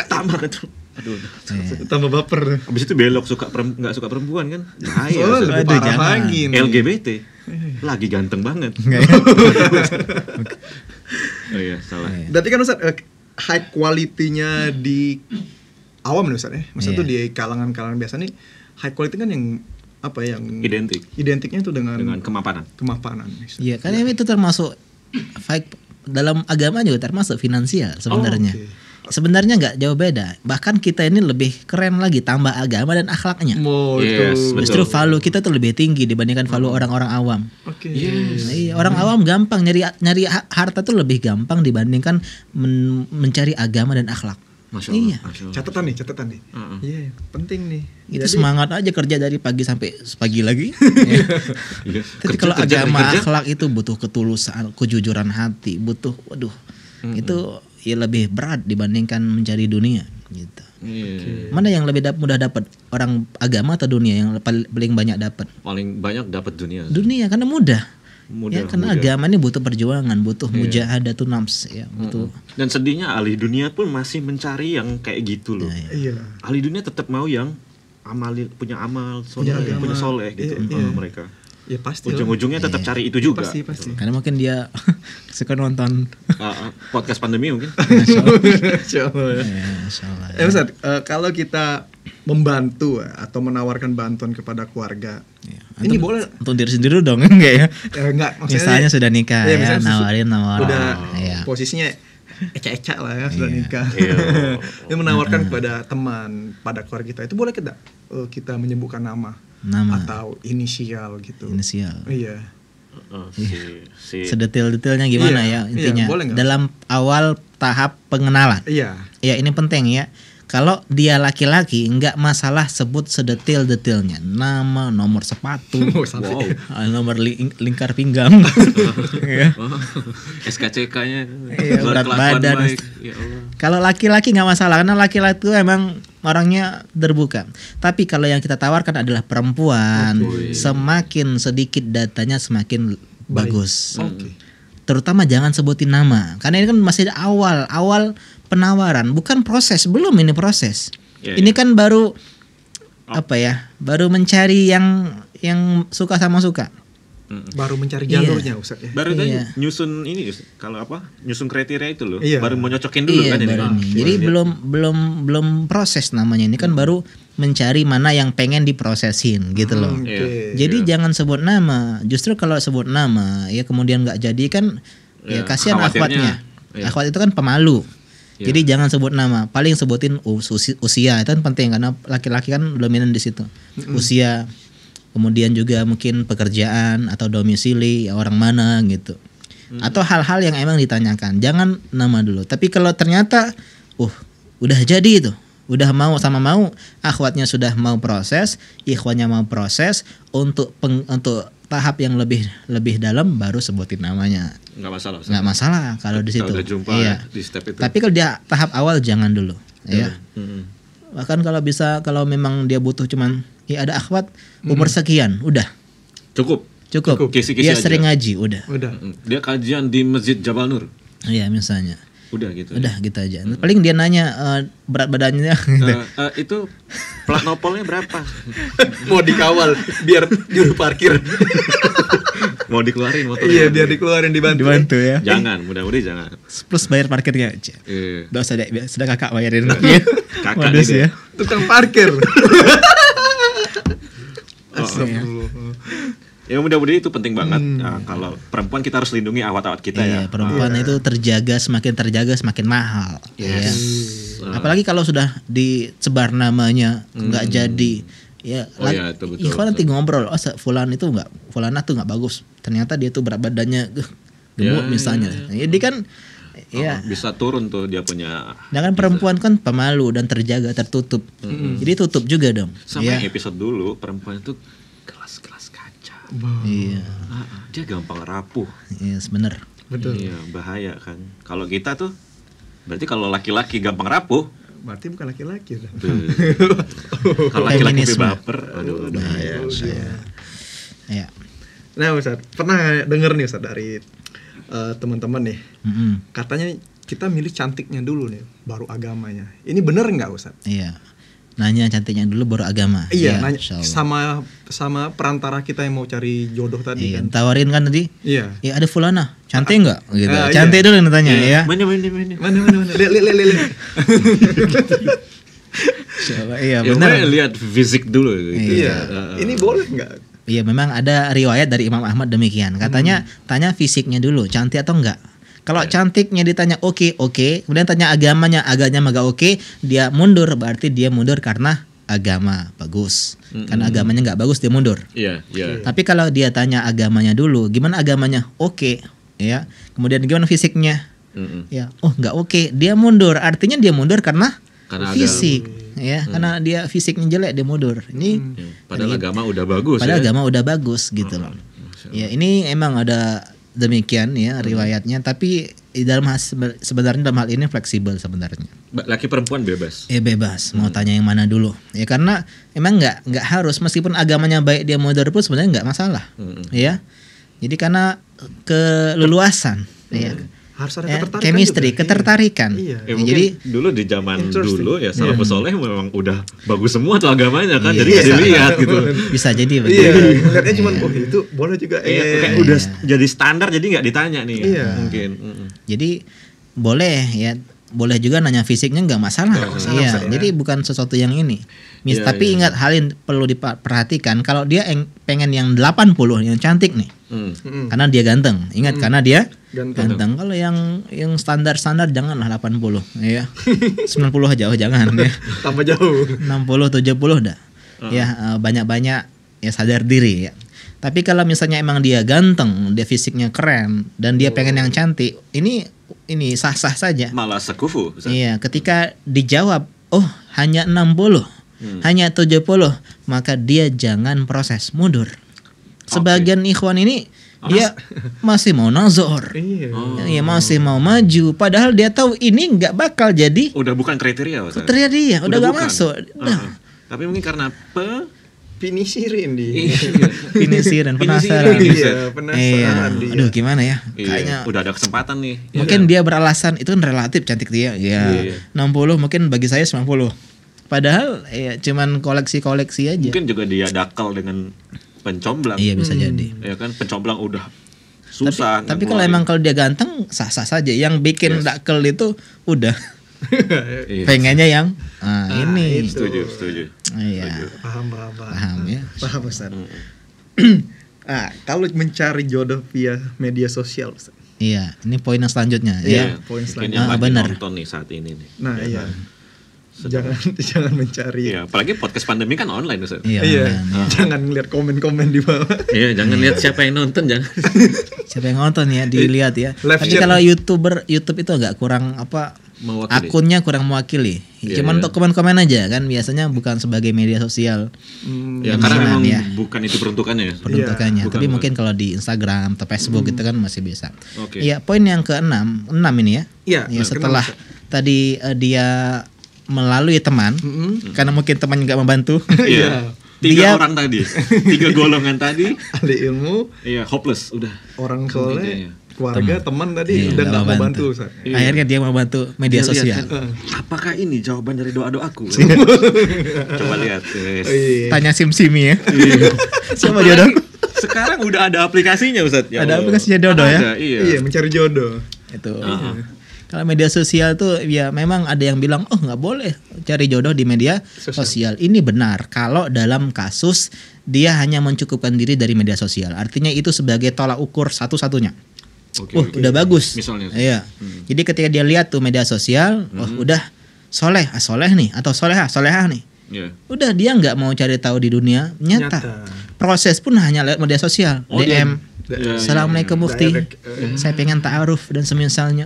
Tambah kan. Aduh. Tambah baper. Abis itu belok nggak suka perempuan kan? Bahaya. Oh, Ustaz. lebih Aduh, parah jangan. lagi nih. LGBT lagi ganteng banget. Oh iya, salah. Berarti kan Ustaz high quality-nya di awam nih Ustaz ya. Maksudnya tuh di kalangan-kalangan biasa nih high quality kan yang apa yang identiknya tuh dengan kemapanan. Iya, karena itu termasuk dalam agama juga termasuk finansial sebenarnya. Oh, okay. Sebenarnya nggak jauh beda. Bahkan kita ini lebih keren lagi tambah agama dan akhlaknya. Yes, Justru betul. value kita tuh lebih tinggi dibandingkan value orang-orang awam. Oke. Yes. Nah, iya, orang awam gampang nyari harta tuh lebih gampang dibandingkan mencari agama dan akhlak. Masya Allah. Iya. Masya Allah. Catatan nih. Iya, penting nih. Itu semangat aja kerja dari pagi sampai pagi lagi. Iya. Tapi kalau Kerja. agama akhlak itu butuh ketulusan, kejujuran hati, butuh itu ya lebih berat dibandingkan mencari dunia gitu. Iya. Mana yang lebih mudah dapat, orang agama atau dunia yang paling banyak dapat? Paling banyak dapat dunia. Dunia karena mudah. Mudah, Ya, karena mudah. agama ini butuh perjuangan, butuh mujahadatun nafs ya, butuh. Dan sedihnya ahli dunia pun masih mencari yang kayak gitu loh. Iya. Ahli dunia tetap mau yang punya amal, Punya soleh, agama. punya soleh gitu. Iya. Mereka. Ya pasti. Ujung-ujungnya tetap cari itu juga. Pasti. Karena mungkin dia suka nonton. Podcast pandemi mungkin. Insyaallah. Ya, insyaallah, ya. Ustaz, kalau kita membantu atau menawarkan bantuan kepada keluarga, ini boleh Untuk diri sendiri dong enggak ya? enggak Misalnya sudah nikah Iya, ya, misalnya nawarin udah ya. posisinya eca-eca lah ya sudah nikah. Iya. Dia menawarkan kepada teman, pada keluarga kita, itu boleh kita menyebutkan nama atau inisial gitu. Inisial. Iya. Sedetil-detilnya gimana Iya, ya intinya. iya, boleh nggak? Dalam awal tahap pengenalan. Iya. Ya ini penting ya. Kalau dia laki-laki nggak masalah sebut sedetil-detilnya, nama, nomor sepatu, Oh, sampai. nomor lingkar pinggang, ya. SKCK-nya, Iya, berat badan. Ya Allah. Kalau laki-laki nggak masalah karena laki-laki itu emang orangnya terbuka. Tapi kalau yang kita tawarkan adalah perempuan, semakin sedikit datanya semakin bagus. Oke. terutama jangan sebutin nama karena ini kan masih awal penawaran, bukan proses, belum ini proses. Ini kan baru baru mencari yang suka sama suka. Baru mencari jalurnya Ustaz ya. Baru kan nyusun ini kalau nyusun kriteria itu loh. Baru mau nyocokin dulu kan ini. Jadi belum proses namanya. Ini kan baru mencari mana yang pengen diprosesin gitu loh. Jadi jangan sebut nama. Justru kalau sebut nama ya kemudian nggak jadi kan ya kasihan akhwatnya. Akhwat itu kan pemalu. Jadi jangan sebut nama. Paling sebutin usia. Itu kan penting karena laki-laki kan dominan di situ. Usia. Kemudian juga mungkin pekerjaan atau domisili orang mana gitu. Atau hal-hal yang emang ditanyakan. Jangan nama dulu. Tapi kalau ternyata udah jadi itu, udah mau akhwatnya sudah mau proses, ikhwannya mau proses untuk tahap yang lebih dalam baru sebutin namanya. Nggak masalah kalau di situ. Udah jumpa di step itu. Tapi kalau dia tahap awal jangan dulu, ya. Bahkan kalau memang dia butuh cuman ada akhwat umur sekian, udah cukup. Kisi-kisi dia aja. Sering ngaji, udah. Dia kajian di Masjid Jabal Nur. Iya misalnya. Udah gitu aja. Paling dia nanya berat badannya. Itu plat nopolnya berapa? Mau dikawal biar juru parkir. Mau dikeluarin motornya. Iya, biar dikeluarin dibantu ya. Jangan, mudah-mudahan jangan. Plus bayar parkirnya aja. Udah usah deh, sudah kakak bayarin. Kakak ini ya. Tukang parkir. Ya mudah-mudahan itu penting banget. Kalau perempuan kita harus lindungi awat-awat kita ya. Perempuan itu semakin terjaga semakin mahal. Ya. Apalagi kalau sudah disebar namanya nggak jadi. Ya, itu betul. Ikhwan nanti ngobrol, fulana tuh nggak bagus. Ternyata dia tuh berat badannya gemuk misalnya. Jadi kan bisa turun tuh dia punya. Dengan perempuan kan pemalu dan terjaga, tertutup. Jadi tutup juga dong. Sama episode dulu perempuan itu gelas kaca. Dia gampang rapuh. Iya, benar. Betul. Iya, bahaya kan. Kalau kita tuh berarti kalau laki-laki gampang rapuh, berarti bukan laki-laki. Kalau laki-laki baper, bahaya. Ya. Nah, Ustaz, pernah denger nih Ustaz dari teman-teman nih. Katanya kita milih cantiknya dulu nih, baru agamanya. Ini bener nggak Ustaz? Iya. Nanya cantiknya dulu baru agama. Iya, nanya sama perantara kita yang mau cari jodoh tadi kan. Tawarin kan tadi? Iya. Ya ada fulana, cantik enggak? Gitu. Cantik dulu yang tanya ya. Mana. Lihat. Iya, benar. Lihat fisik dulu gitu. Iya. Ini boleh enggak? Iya, memang ada riwayat dari Imam Ahmad demikian. Katanya tanya fisiknya dulu, cantik atau enggak. Kalau cantiknya ditanya oke, kemudian tanya agamanya enggak oke, dia mundur, berarti dia mundur karena agama bagus. Karena agamanya enggak bagus dia mundur. Iya. Tapi kalau dia tanya agamanya dulu, gimana agamanya? Oke, ya. Kemudian gimana fisiknya? Ya, enggak oke, dia mundur. Artinya dia mundur karena fisik, ya. Karena dia fisiknya jelek dia mundur. Ini padahal agama udah bagus. Padahal agama udah bagus gitu loh. Ya, ini emang ada demikian ya riwayatnya, tapi sebenarnya dalam hal ini fleksibel sebenarnya. Laki perempuan bebas. Ya bebas, mau tanya yang mana dulu. Ya karena emang nggak harus, meskipun agamanya baik dia mundur pun sebenarnya nggak masalah. Ya. Jadi karena keleluasan, ya. Harus ada ketertarikan chemistry, juga. Ketertarikan. Iya. Ya, jadi dulu di zaman dulu ya salafus soleh memang udah bagus semua tuh agamanya kan, jadi nggak dilihat gitu. Bisa jadi begitu. Iya, ngeliatnya cuma itu boleh juga. Kayak udah jadi standar, jadi nggak ditanya nih. Iya. Mungkin. Jadi boleh ya, boleh juga nanya fisiknya nggak masalah. Iya. Jadi bukan sesuatu yang ini. Tapi ingat hal yang perlu diperhatikan, kalau dia pengen yang 80 yang cantik nih. Karena dia ganteng. Ingat karena dia ganteng. Kalau yang standar-standar janganlah 80 ya. 90 aja jangan ya. Tambah jauh. 60 70 dah. Ya banyak-banyak ya sadar diri ya. Tapi kalau misalnya emang dia ganteng, dia fisiknya keren dan dia pengen yang cantik, ini sah-sah saja. Malah sekufu. Iya, ketika dijawab, hanya 60, hanya 70, maka dia jangan proses, mundur. Sebagian ikhwan ini dia masih mau nazar, ya masih mau maju, padahal dia tahu ini nggak bakal jadi. Udah bukan kriteria, kriteria dia, udah nggak masuk. Tapi mungkin karena Pinisirin di. Pinisiran penasaran. Iya, penasaran dia. Aduh gimana ya? Iya, Kayaknya udah ada kesempatan nih. mungkin dia beralasan itu kan relatif cantik dia. Ya, 60 mungkin bagi saya 90. Padahal ya cuman koleksi-koleksi aja. Mungkin juga dia dakal dengan pencomblang. Iya bisa jadi. Ya kan pencomblang udah susah. Tapi kalau emang kalau dia ganteng sah-sah saja. Yang bikin dakal itu udah Iya. pengennya yang ini. Setuju. Iya. Paham ya. Paham Ustaz. Kalau mencari jodoh via media sosial Ustaz. Iya, ini poin yang selanjutnya. Iya, Ya. poin mungkin selanjutnya. yang lagi benar. nonton nih saat ini nih. Nah, iya. Jangan mencari. Iya, apalagi podcast pandemi kan online Ustaz. Iya. Iya. online. Jangan ngeliat komen-komen di bawah. Iya, jangan lihat siapa yang nonton, jangan. Siapa yang nonton ya dilihat ya. Live Tapi chat. kalau YouTube itu agak kurang Mewakili. akunnya kurang mewakili. Iya, Cuman iya. untuk komen-komen aja kan biasanya bukan sebagai media sosial Ya karena memang ya. bukan itu peruntukannya ya. peruntukannya. bukan, Tapi bukan. mungkin kalau di Instagram atau Facebook itu kan masih bisa. Oke. Iya, poin yang ke-6 ini ya. Iya, Ya, setelah kenapa, tadi dia melalui teman karena mungkin teman nggak membantu. Iya. Dia- 3 orang tadi. 3 golongan tadi. Ahli ilmu, Iya, hopeless udah. orang soleh, Iya. keluarga, teman tadi Iya, udah nggak nggak mau membantu. bantu Ustaz. Iya. Akhirnya dia membantu media Dia lihat sosial. kan, apakah ini jawaban dari doa-doaku? Coba lihat. Yes. Iya. Tanya sim-simi ya. Siapa Apalagi jodoh? Sekarang udah ada aplikasinya Ustaz. Ya Ada Allah. aplikasinya jodoh ya? Ada, iya. Iya, mencari jodoh. Itu. Kalau media sosial tuh ya memang ada yang bilang oh nggak boleh cari jodoh di media sosial. Ini benar kalau dalam kasus dia hanya mencukupkan diri dari media sosial. Artinya itu sebagai tolak ukur satu-satunya. Oke. Udah bagus. Misalnya. Iya. Jadi ketika dia lihat tuh media sosial, udah soleh nih atau solehah nih. Iya. Udah dia nggak mau cari tahu di dunia nyata. Proses pun hanya lewat media sosial, DM. Iya, Assalamualaikum Mufti. Direct, Saya pengen ta'aruf dan semisalnya.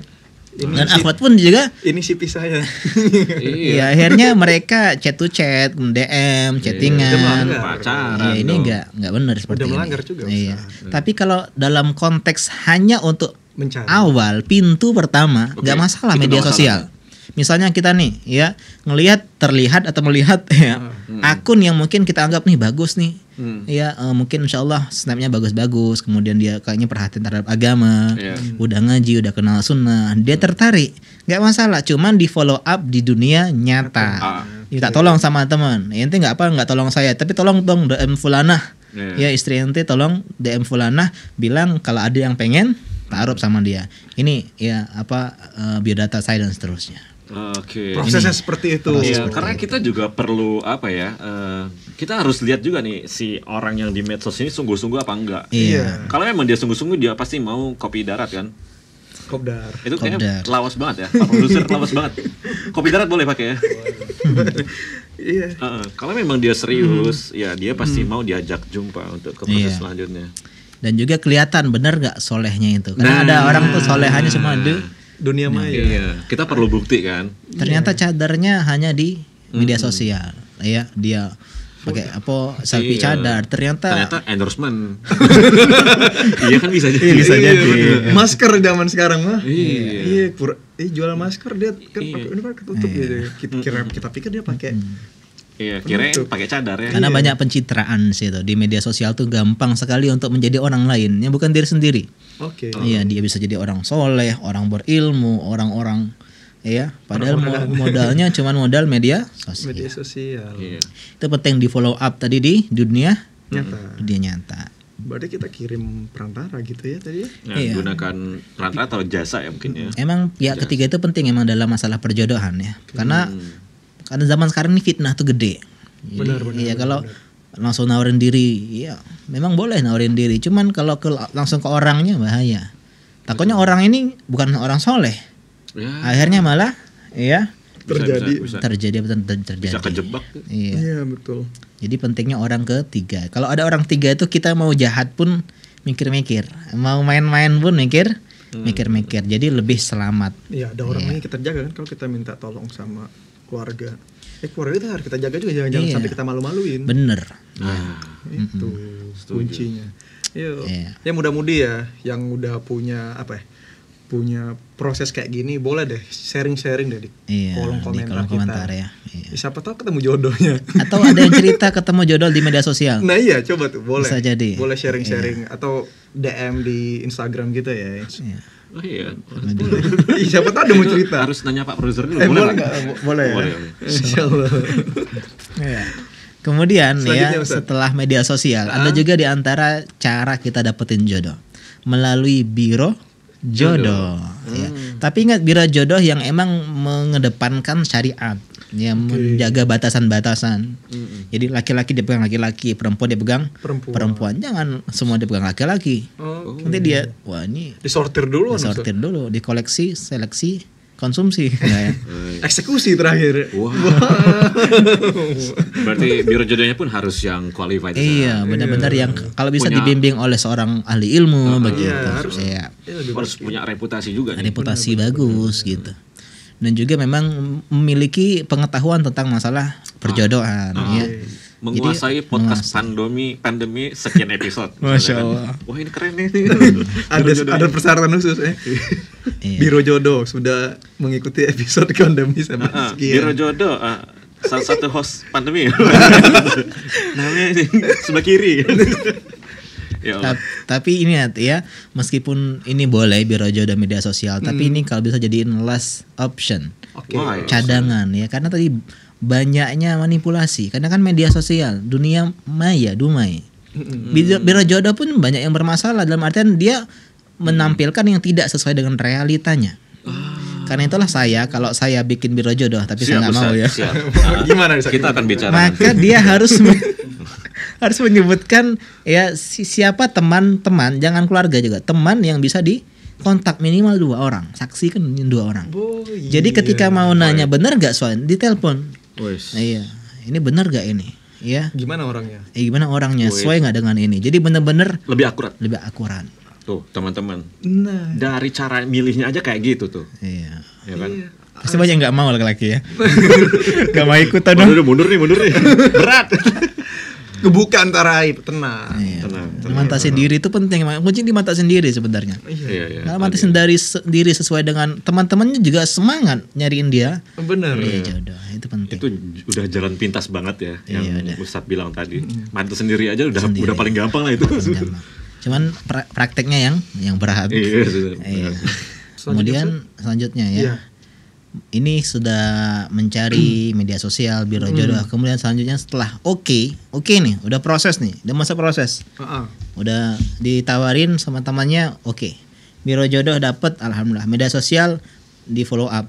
Ini Dan si- akhwat pun juga Ini CV saya. Iya. ya akhirnya mereka chat to chat, DM, chattingan. Udah melanggar. Pacaran. Ya, ini dong. nggak benar seperti Udah ini. melanggar juga, Iya. Ustaz. Tapi kalau dalam konteks hanya untuk Mencari. awal pintu pertama nggak Oke, masalah itu media nggak sosial. Misalnya kita nih ya terlihat atau melihat ya akun yang mungkin kita anggap nih bagus nih. Ya mungkin insyaallah snapnya bagus-bagus, kemudian dia kayaknya perhatian terhadap agama, Iya. udah ngaji, udah kenal sunnah, dia tertarik, nggak masalah. Cuman di follow up di dunia nyata. Minta tolong sama teman. Ente nggak tolong saya, tapi tolong dong DM fulanah. Ya Iya. istri ente tolong DM fulanah, bilang kalau ada yang pengen taruh sama dia. Ini ya biodata saya dan seterusnya. Oke. Prosesnya seperti itu. Iya, karena kita juga perlu kita harus lihat juga nih si orang yang di medsos ini sungguh-sungguh apa enggak. Iya. Kalau memang dia sungguh-sungguh dia pasti mau kopi darat kan. Kopdar. Itu Kopdar. kayaknya lawas banget ya. Pak produser lawas banget. Kopi darat boleh pakai ya. Iya. Kalau memang dia serius, ya dia pasti mau diajak jumpa untuk ke proses Iya. selanjutnya. Dan juga kelihatan bener gak solehnya itu. Karena Nah. ada orang tuh solehannya cuma Dunia maya. Iya, kita perlu bukti kan. ternyata cadarnya hanya di media sosial. Ya, dia pakai selfie Iya. cadar. Ternyata endorsement. Iya kan bisa jadi. bisa jadi. bener. Masker zaman sekarang mah. Iya. Jual masker dia kan pakai ini kan ketutup gitu. Kita pikir dia pakai. Iya, kirain pakai cadar ya. Karena banyak pencitraan sih itu di media sosial tuh gampang sekali untuk menjadi orang lain yang bukan diri sendiri. Oke. Iya, dia bisa jadi orang soleh, orang berilmu, orang-orang ya. Padahal modalnya cuma modal media sosial. Media sosial. Iya. Itu penting di follow up tadi di dunia Nyata. nyata. Berarti kita kirim perantara gitu ya tadi ya. Nah, Iya. gunakan perantara atau jasa ya mungkin ya. Emang pihak ketiga itu penting emang dalam masalah perjodohan ya. Karena zaman sekarang ini fitnah tuh gede. Benar, Iya, kalau langsung nawarin diri, iya memang boleh nawarin diri. Cuman kalau langsung ke orangnya bahaya. Takutnya orang ini bukan orang soleh. Ya, Akhirnya malah iya bisa. terjadi. Bisa kejebak. Iya. Iya betul. Jadi pentingnya orang ketiga. Kalau ada orang tiga itu kita mau jahat pun mikir-mikir, mau main-main pun mikir-mikir. Jadi lebih selamat. Iya, ada orang yang kita jaga kan kalau kita minta tolong sama keluarga. Keluarga itu harus kita jaga juga jangan Iya. sampai kita malu-maluin. Bener. Nah, Itu kuncinya. Yuk. Iya. Ya mudah-mudi ya yang udah punya punya proses kayak gini, boleh deh sharing-sharing deh di kolom komentar ya. Siapa tahu ketemu jodohnya. Atau ada yang cerita ketemu jodoh di media sosial. Nah iya, coba tuh, boleh. Bisa jadi. Boleh sharing-sharing atau DM di Instagram gitu ya. Oh iya. Siapa tahu ada mau cerita. Harus nanya Pak Produser dulu. Boleh nggak? Boleh ya. Insyaallah. Iya. Kemudian ya, setelah media sosial, ada juga di antara cara kita dapetin jodoh melalui biro jodoh. Ya. Tapi ingat, biro jodoh yang emang mengedepankan syariat, yang menjaga batasan-batasan. Jadi laki-laki dia pegang laki-laki, perempuan dia pegang perempuan. Jangan semua dia pegang laki-laki. Nanti dia, wah ini disortir dulu, dikoleksi, seleksi, konsumsi. Ya. Eksekusi terakhir. Wow. Berarti biro jodohnya pun harus yang qualified. Iya, benar-benar yang kalau bisa dibimbing oleh seorang ahli ilmu begitu. Harus punya reputasi juga. Reputasi bagus gitu. Dan juga memang memiliki pengetahuan tentang masalah perjodohan. Ya. Menguasai podcast pandemi sekian episode. Masya Allah. Wah ini keren nih. Ada persyaratan khusus ya. Biro jodoh sudah mengikuti episode pandemi sampai sekian. Biro jodoh salah satu host pandemi. Namanya sebelah kiri. Tapi ini ya, meskipun ini boleh biro jodoh media sosial, tapi ini kalau bisa jadiin last option, cadangan ya, karena tadi banyaknya manipulasi. Karena kan media sosial, dunia maya, dumai. Biro jodoh pun banyak yang bermasalah, dalam artian dia menampilkan yang tidak sesuai dengan realitanya. Karena itulah kalau saya bikin biro jodoh, tapi saya nggak mau ya. Gimana kita akan bicara? Maka dia harus harus menyebutkan ya siapa teman-teman, jangan keluarga juga, teman yang bisa dikontak minimal 2 orang, saksi kan 2 orang. Jadi ketika mau nanya benar gak soal ditelepon. Iya, ini benar gak ini? Ya. Gimana orangnya? Gimana orangnya? Sesuai nggak dengan ini? Jadi benar-benar lebih akurat. Tuh teman-teman. Nah. Dari cara milihnya aja kayak gitu tuh. Iya. Ya kan? Iya. Pasti banyak nggak mau laki-laki ya. Gak mau ikutan dong. Mundur nih. Berat. Kebuka antara aib, tenang. Iya. Mematasin diri itu penting. Kunci di mata sendiri sebenarnya. Iya. Nah, matasin diri sesuai dengan teman-temannya juga semangat nyariin dia. Benar. Iya, jodoh. Itu penting. Itu udah jalan pintas banget ya, yang Ustadz bilang tadi. Mantu sendiri aja udah paling gampang lah itu. Cuman prakteknya yang berat. Iya. Kemudian selanjutnya ya. Ini sudah mencari media sosial, biro jodoh. Kemudian selanjutnya setelah oke nih, udah proses nih, udah masa proses. Udah ditawarin sama temannya, oke. Biro jodoh dapat, alhamdulillah. Media sosial di follow up.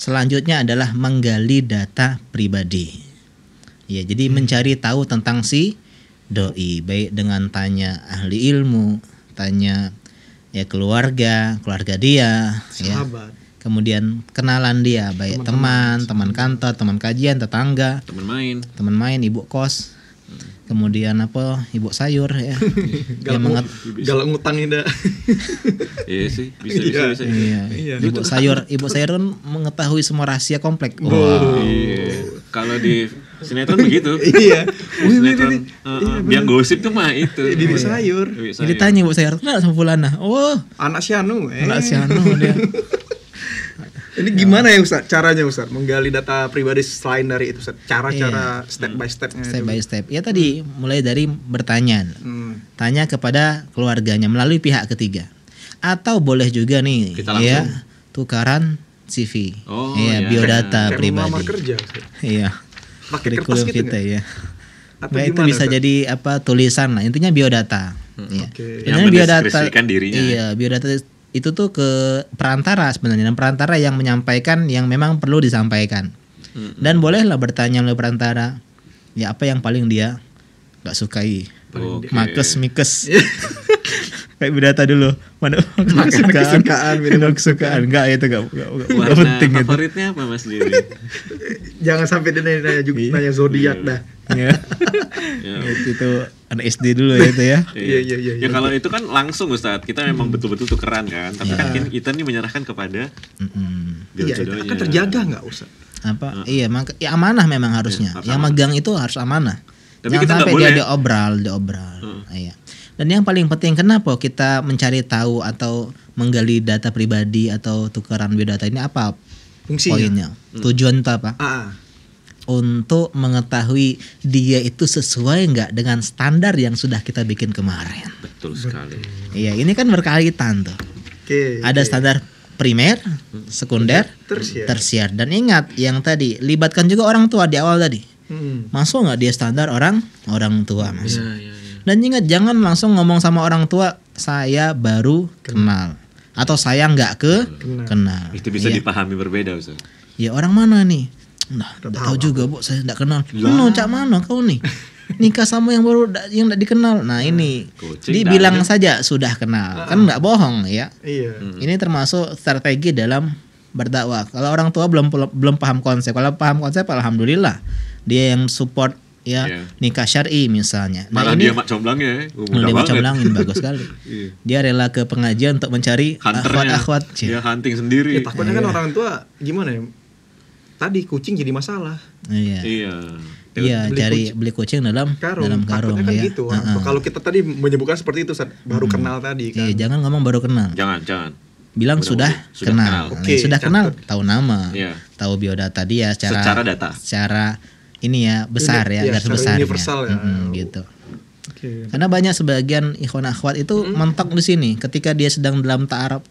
Selanjutnya adalah menggali data pribadi. Ya, jadi mencari tahu tentang si doi, baik dengan tanya ahli ilmu, tanya ya keluarga dia, sahabat. Ya. Kemudian kenalan dia, baik teman kantor, teman kajian, tetangga, teman main, ibu kos, kemudian ibu sayur ya. Galak ngutang ini. Iya sih, bisa. Iya. Ibu sayur kan mengetahui semua rahasia komplek. Iya. Kalau di sinetron begitu. Iya. Sinetron yang gosip tuh mah itu. Ibu sayur. Jadi tanya ibu sayur, kenal sama fulana. Oh, anak si Anu. Anak si Anu dia. Ini gimana ya Ustaz? Caranya Ustaz menggali data pribadi selain dari itu Ustaz? Cara-cara step by stepnya. Step by step. Ya tadi mulai dari bertanya. Tanya kepada keluarganya melalui pihak ketiga. Atau boleh juga nih ya tukaran CV. Biodata kayak pribadi. Kayak kerja Ustaz. Iya. Pakai kertas gitu kita ya. Atau itu bisa Ustaz? Jadi tulisan lah. Intinya biodata. Ya. Yang mendeskripsikan dirinya. Iya, biodata itu tuh ke perantara sebenarnya, dan perantara yang menyampaikan yang memang perlu disampaikan. Dan bolehlah bertanya oleh perantara ya apa yang paling dia nggak sukai. Makes kayak biodata dulu, mana kesukaan enggak itu enggak penting itu. Favoritnya apa Mas Diri? Jangan sampai dia nanya zodiak dah. Itu anak SD dulu ya itu ya. Iya. Ya kalau itu kan langsung Ustadz, kita memang betul-betul tukeran kan. Tapi kan kita nih menyerahkan kepada jodohnya. Akan terjaga nggak Ustadz? Iya, ya amanah memang harusnya. Yang megang itu harus amanah. Tapi jangan kita sampai boleh. Dia diobral. Iya. Dan yang paling penting, kenapa kita mencari tahu atau menggali data pribadi atau tukaran biodata ini, apa Fungsinya. poinnya? Tujuan itu apa? Untuk mengetahui dia itu sesuai nggak dengan standar yang sudah kita bikin kemarin. Betul sekali. Iya, ini kan berkaitan tuh. Ada standar primer, sekunder, tersier. Dan ingat yang tadi, libatkan juga orang tua di awal tadi. Masuk nggak dia standar orang tua, Mas? Dan ingat, jangan langsung ngomong sama orang tua, saya baru kenal atau saya nggak kenal. Itu bisa dipahami berbeda, Ustaz. Ya orang mana nih? Nah, tidak tahu juga, Bu, saya tidak kenal. Cak mana kau nih? Nikah sama yang baru yang tidak dikenal. Nah, ini dibilang saja sudah kenal. Kan nggak bohong ya. Iya. Ini termasuk strategi dalam berdakwah. Kalau orang tua belum paham konsep. Kalau paham konsep, alhamdulillah. Dia yang support nikah syar'i misalnya. Malah ini, dia mak comblangnya. Dia mak comblangin, bagus sekali. Dia rela ke pengajian untuk mencari akhwat-akhwat. Dia hunting sendiri. Takutnya kan orang tua gimana ya? Tadi kucing jadi masalah. Iya, beli kucing dalam karung. Takutnya kan gitu. Kalau kita tadi menyebutkan seperti itu, baru kenal tadi kan. Iya, jangan ngomong baru kenal. Jangan. Bilang sudah kenal. Sudah kenal, tahu nama, tahu biodata dia secara data. Secara ini ya besar garis besarnya. Universal ya. Gitu. Karena banyak sebagian ikhwan akhwat itu mentok di sini ketika dia sedang dalam tahap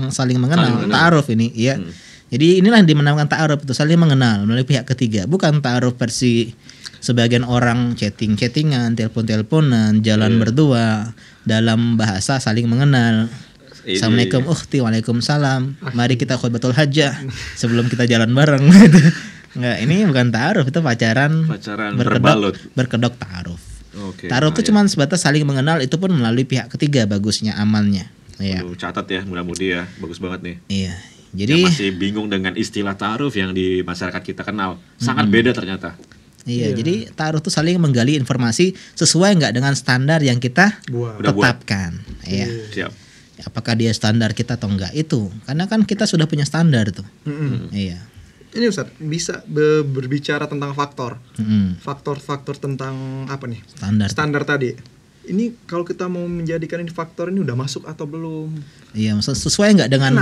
saling mengenal, ta'aruf ini, ya. Jadi inilah yang dinamakan ta'aruf, itu saling mengenal melalui pihak ketiga, bukan ta'aruf versi sebagian orang chattingan, telepon-teleponan, jalan berdua dalam bahasa saling mengenal. Assalamualaikum ukhti, waalaikumsalam. Mari kita khutbatul hajjah sebelum kita jalan bareng. Enggak, ini bukan ta'aruf, itu pacaran berkedok ta'aruf. Ta'aruf itu cuma sebatas saling mengenal, itu pun melalui pihak ketiga, bagusnya amalnya. Iya. Catat ya, mudah-mudi ya, bagus banget nih. Iya. Jadi yang masih bingung dengan istilah ta'aruf yang di masyarakat kita kenal, sangat beda ternyata. Iya, jadi ta'aruf itu saling menggali informasi sesuai nggak dengan standar yang kita tetapkan. Iya. Siap. Apakah dia standar kita atau enggak, itu karena kan kita sudah punya standar tuh. Iya. Ini Ustaz, bisa berbicara tentang faktor. Faktor-faktor tentang apa nih? Standar tadi. Ini kalau kita mau menjadikan ini faktor, ini udah masuk atau belum? Iya, sesuai nggak dengan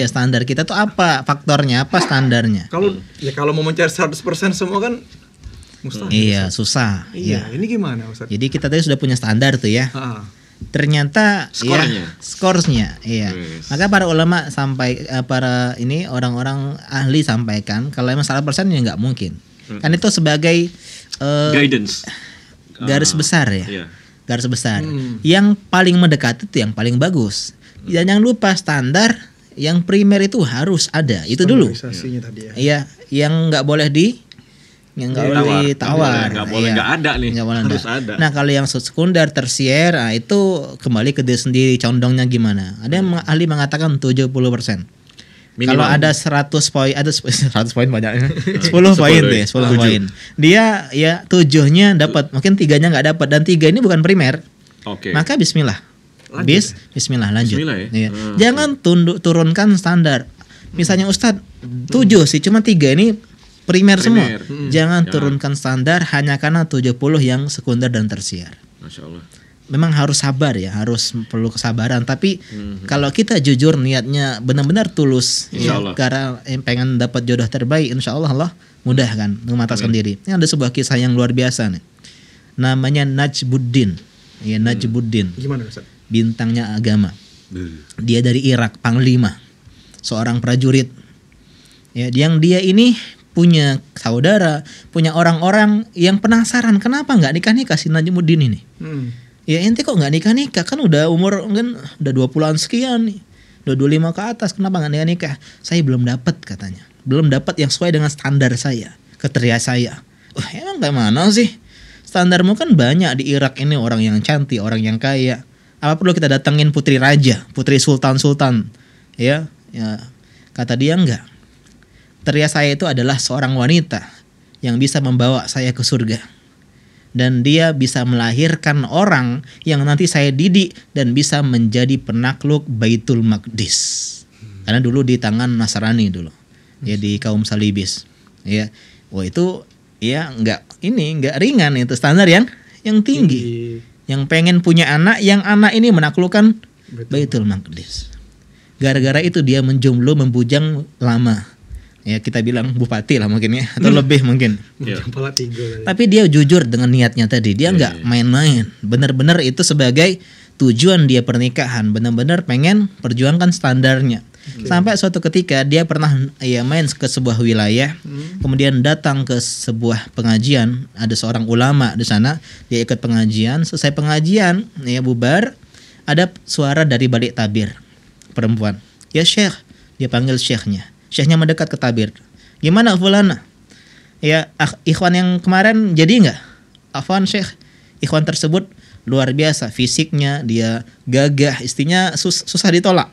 standar kita tuh, apa faktornya, apa standarnya? Kalau mau mencari 100% semua kan mustahil. Iya, susah. Iya. Ini gimana, Ustaz? Jadi kita tadi sudah punya standar tuh ya. Ternyata skornya. Iya. Maka para ulama para orang-orang ahli sampaikan kalau emang 100% ya nggak mungkin. Kan itu sebagai guidance, garis besar ya. Garis besar. Yang paling mendekat itu yang paling bagus. Dan jangan lupa standar yang primer itu harus ada. Itu dulu. Tadi ya. Iya, yang nggak boleh ditawar. Nggak boleh nggak ada nih. Harus ada. Nah, kalau yang sekunder, tersier, itu kembali ke diri sendiri, condongnya gimana. Ada yang ahli mengatakan 70%. Kalau ada 100 poin, ada 100 poin banyak. 10 poin deh, 10 poin. Dia ya 7-nya dapat, mungkin 3-nya enggak dapat, dan 3 ini bukan primer. Maka bismillah. Bismillah lanjut. Bismillah, ya? Jangan turunkan standar. Misalnya Ustadz 7 sih, cuma 3 ini primer semua. Jangan turunkan standar hanya karena 70 yang sekunder dan tersier. Masya Allah. Memang harus sabar ya, harus perlu kesabaran. Tapi kalau kita jujur niatnya benar-benar tulus, karena pengen dapat jodoh terbaik, insya Allah mudah kan mengataskan diri. Ini ada sebuah kisah yang luar biasa nih. Namanya Najmuddin. Ya, Najmuddin. Gimana Ustaz? Bintangnya agama. Dia dari Irak, panglima, seorang prajurit. Ya, yang dia ini punya saudara, punya orang-orang yang penasaran kenapa nggak nikah si Najmuddin ini. Ya ente kok nggak nikah, kan udah umur kan udah 20-an sekian nih, udah 25 ke atas, kenapa nggak nikah? Saya belum dapat katanya, belum dapat yang sesuai dengan standar saya, kriteria saya. Emang kayak mana sih? Standarmu kan banyak di Irak ini, orang yang cantik, orang yang kaya. Apa perlu kita datengin putri raja, putri sultan? Ya, kata dia enggak. Kriteria saya itu adalah seorang wanita yang bisa membawa saya ke surga. Dan dia bisa melahirkan orang yang nanti saya didik dan bisa menjadi penakluk Baitul Maqdis. Karena dulu di tangan Nasrani dulu. Ya, di kaum Salibis. Ya. Wah, itu ya enggak ringan, itu standar yang tinggi. yang pengen punya anak, yang anak ini menaklukkan Baitul Maqdis. Gara-gara itu dia menjomblo, membujang lama. Ya kita bilang bupati lah mungkin ya, atau lebih mungkin. Kepala 3. Tapi dia jujur dengan niatnya tadi. Dia nggak main-main. Benar-benar itu sebagai tujuan dia pernikahan. Benar-benar pengen perjuangkan standarnya. Sampai suatu ketika dia pernah main ke sebuah wilayah, kemudian datang ke sebuah pengajian. Ada seorang ulama di sana. Dia ikut pengajian. Selesai pengajian, bubar. Ada suara dari balik tabir. Perempuan, ya Syekh, dia panggil Syekhnya. Syekhnya mendekat ke tabir. Gimana fulana? Ya ikhwan yang kemarin jadi nggak? Afwan Syekh, ikhwan tersebut luar biasa fisiknya, dia gagah, istrinya susah ditolak.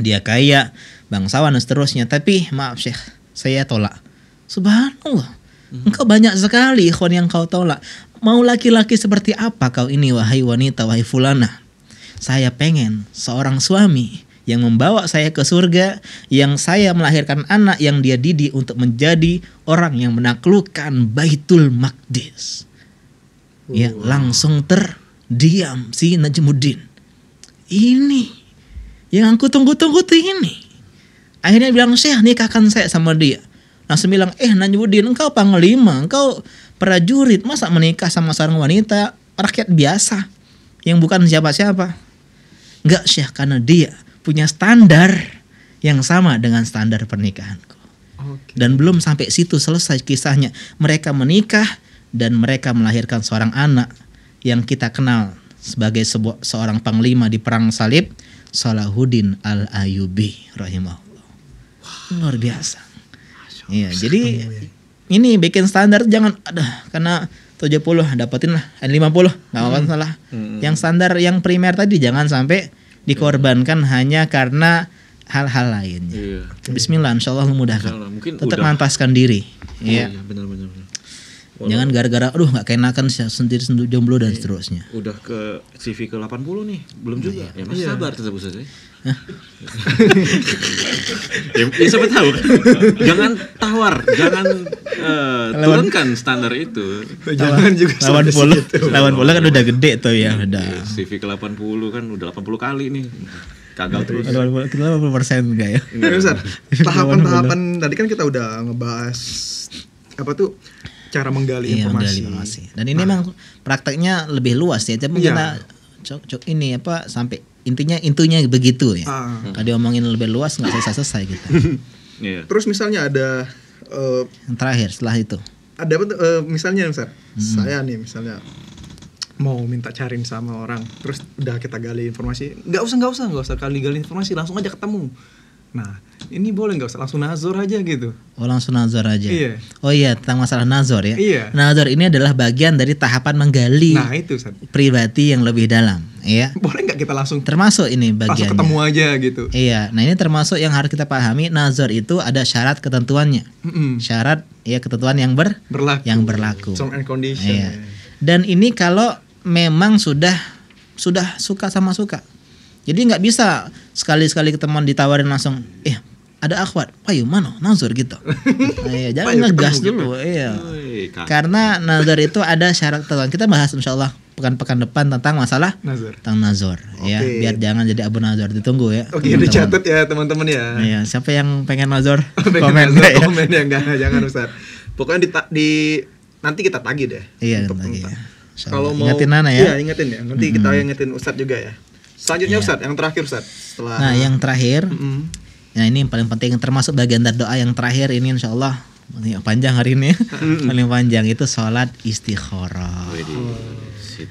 Dia kaya, bangsawan dan seterusnya. Tapi maaf Syekh, saya tolak. Subhanallah, engkau banyak sekali ikhwan yang kau tolak. Mau laki-laki seperti apa kau ini wahai wanita, wahai fulana? Saya pengen seorang suami yang membawa saya ke surga, yang saya melahirkan anak yang dia didik untuk menjadi orang yang menaklukkan Baitul Maqdis. Ya, langsung terdiam si Najmuddin. Ini yang aku tunggu-tunggu tuh ini. Akhirnya bilang, Syekh, nikahkan saya sama dia. Langsung bilang, Najmuddin, engkau panglima, engkau prajurit, masa menikah sama seorang wanita rakyat biasa yang bukan siapa-siapa? Enggak Syekh, karena dia punya standar yang sama dengan standar pernikahanku. Dan belum sampai situ selesai kisahnya. Mereka menikah dan mereka melahirkan seorang anak yang kita kenal sebagai seorang panglima di perang salib, Salahuddin Al-Ayyubi rahimahullah. Luar biasa. Iya, jadi ini bikin standar jangan karena 70 dapetin lah 50 nggak apa-apa salah. Yang standar yang primer tadi jangan sampai dikorbankan hanya karena hal-hal lainnya. Bismillah, insyaallah memudahkan. Tetap mantaskan diri. Iya. Benar-benar. Jangan gara-gara nggak keenakan sendiri jomblo dan seterusnya. Udah ke CV ke 80 nih, belum juga. Ya masih sabar tetap Ustaz ya. Ya siapa tahu. Jangan tawar, jangan turunkan standar itu. Jangan juga lawan pola kan udah gede tuh ya, udah. CV ke 80 kan udah 80 kali nih. Gagal terus. 80% enggak ya? Ustaz, tahapan-tahapan tadi kan kita udah ngebahas apa tuh? Cara menggali informasi. Dan ini memang prakteknya lebih luas ya. Tapi kita ini sampai intinya begitu ya. Kalau diomongin lebih luas nggak selesai kita. Terus misalnya ada yang terakhir setelah itu. Ada misalnya Ustaz, saya nih misalnya mau minta cariin sama orang, terus udah kita gali informasi, nggak usah gali informasi, langsung aja ketemu. Nah, ini boleh nggak usah langsung nazar aja gitu? Oh, langsung nazar aja. Iya. Oh iya, tentang masalah nazar ya. Iya. Nazar ini adalah bagian dari tahapan menggali. Nah, itu Ustaz. Pribadi yang lebih dalam, ya. Boleh nggak kita langsung termasuk ini bagiannya. Langsung ketemu aja gitu. Iya. Nah, ini termasuk yang harus kita pahami, nazar itu ada syarat ketentuannya. Syarat ketentuan yang berlaku. Terms and condition. Iya. Dan ini kalau memang sudah suka sama suka. Jadi nggak bisa sekali-sekali ketemuan ditawarin langsung, ada akhwat, ayo mana nazar gitu. Jangan ngegas dulu, karena nazar itu ada syarat tertentu. Kita bahas insyaallah pekan-pekan depan tentang masalah tentang nazar, ya. Biar jangan jadi abu nazar, ditunggu ya. Oke, dicatat ya teman-teman ya. Iya, siapa yang pengen nazar? Komen ya, jangan Ustaz. Pokoknya nanti kita tagih deh. Iya, tagih. Kalau mau ingetin Nana ya. Iya, ingetin ya. Nanti kita ingetin Ustaz juga ya. Selanjutnya Ustaz, yang terakhir Ustaz. Nah, yang terakhir. Nah, ini yang paling penting, termasuk bagian doa yang terakhir ini insyaallah panjang hari ini. Paling panjang itu sholat istikharah.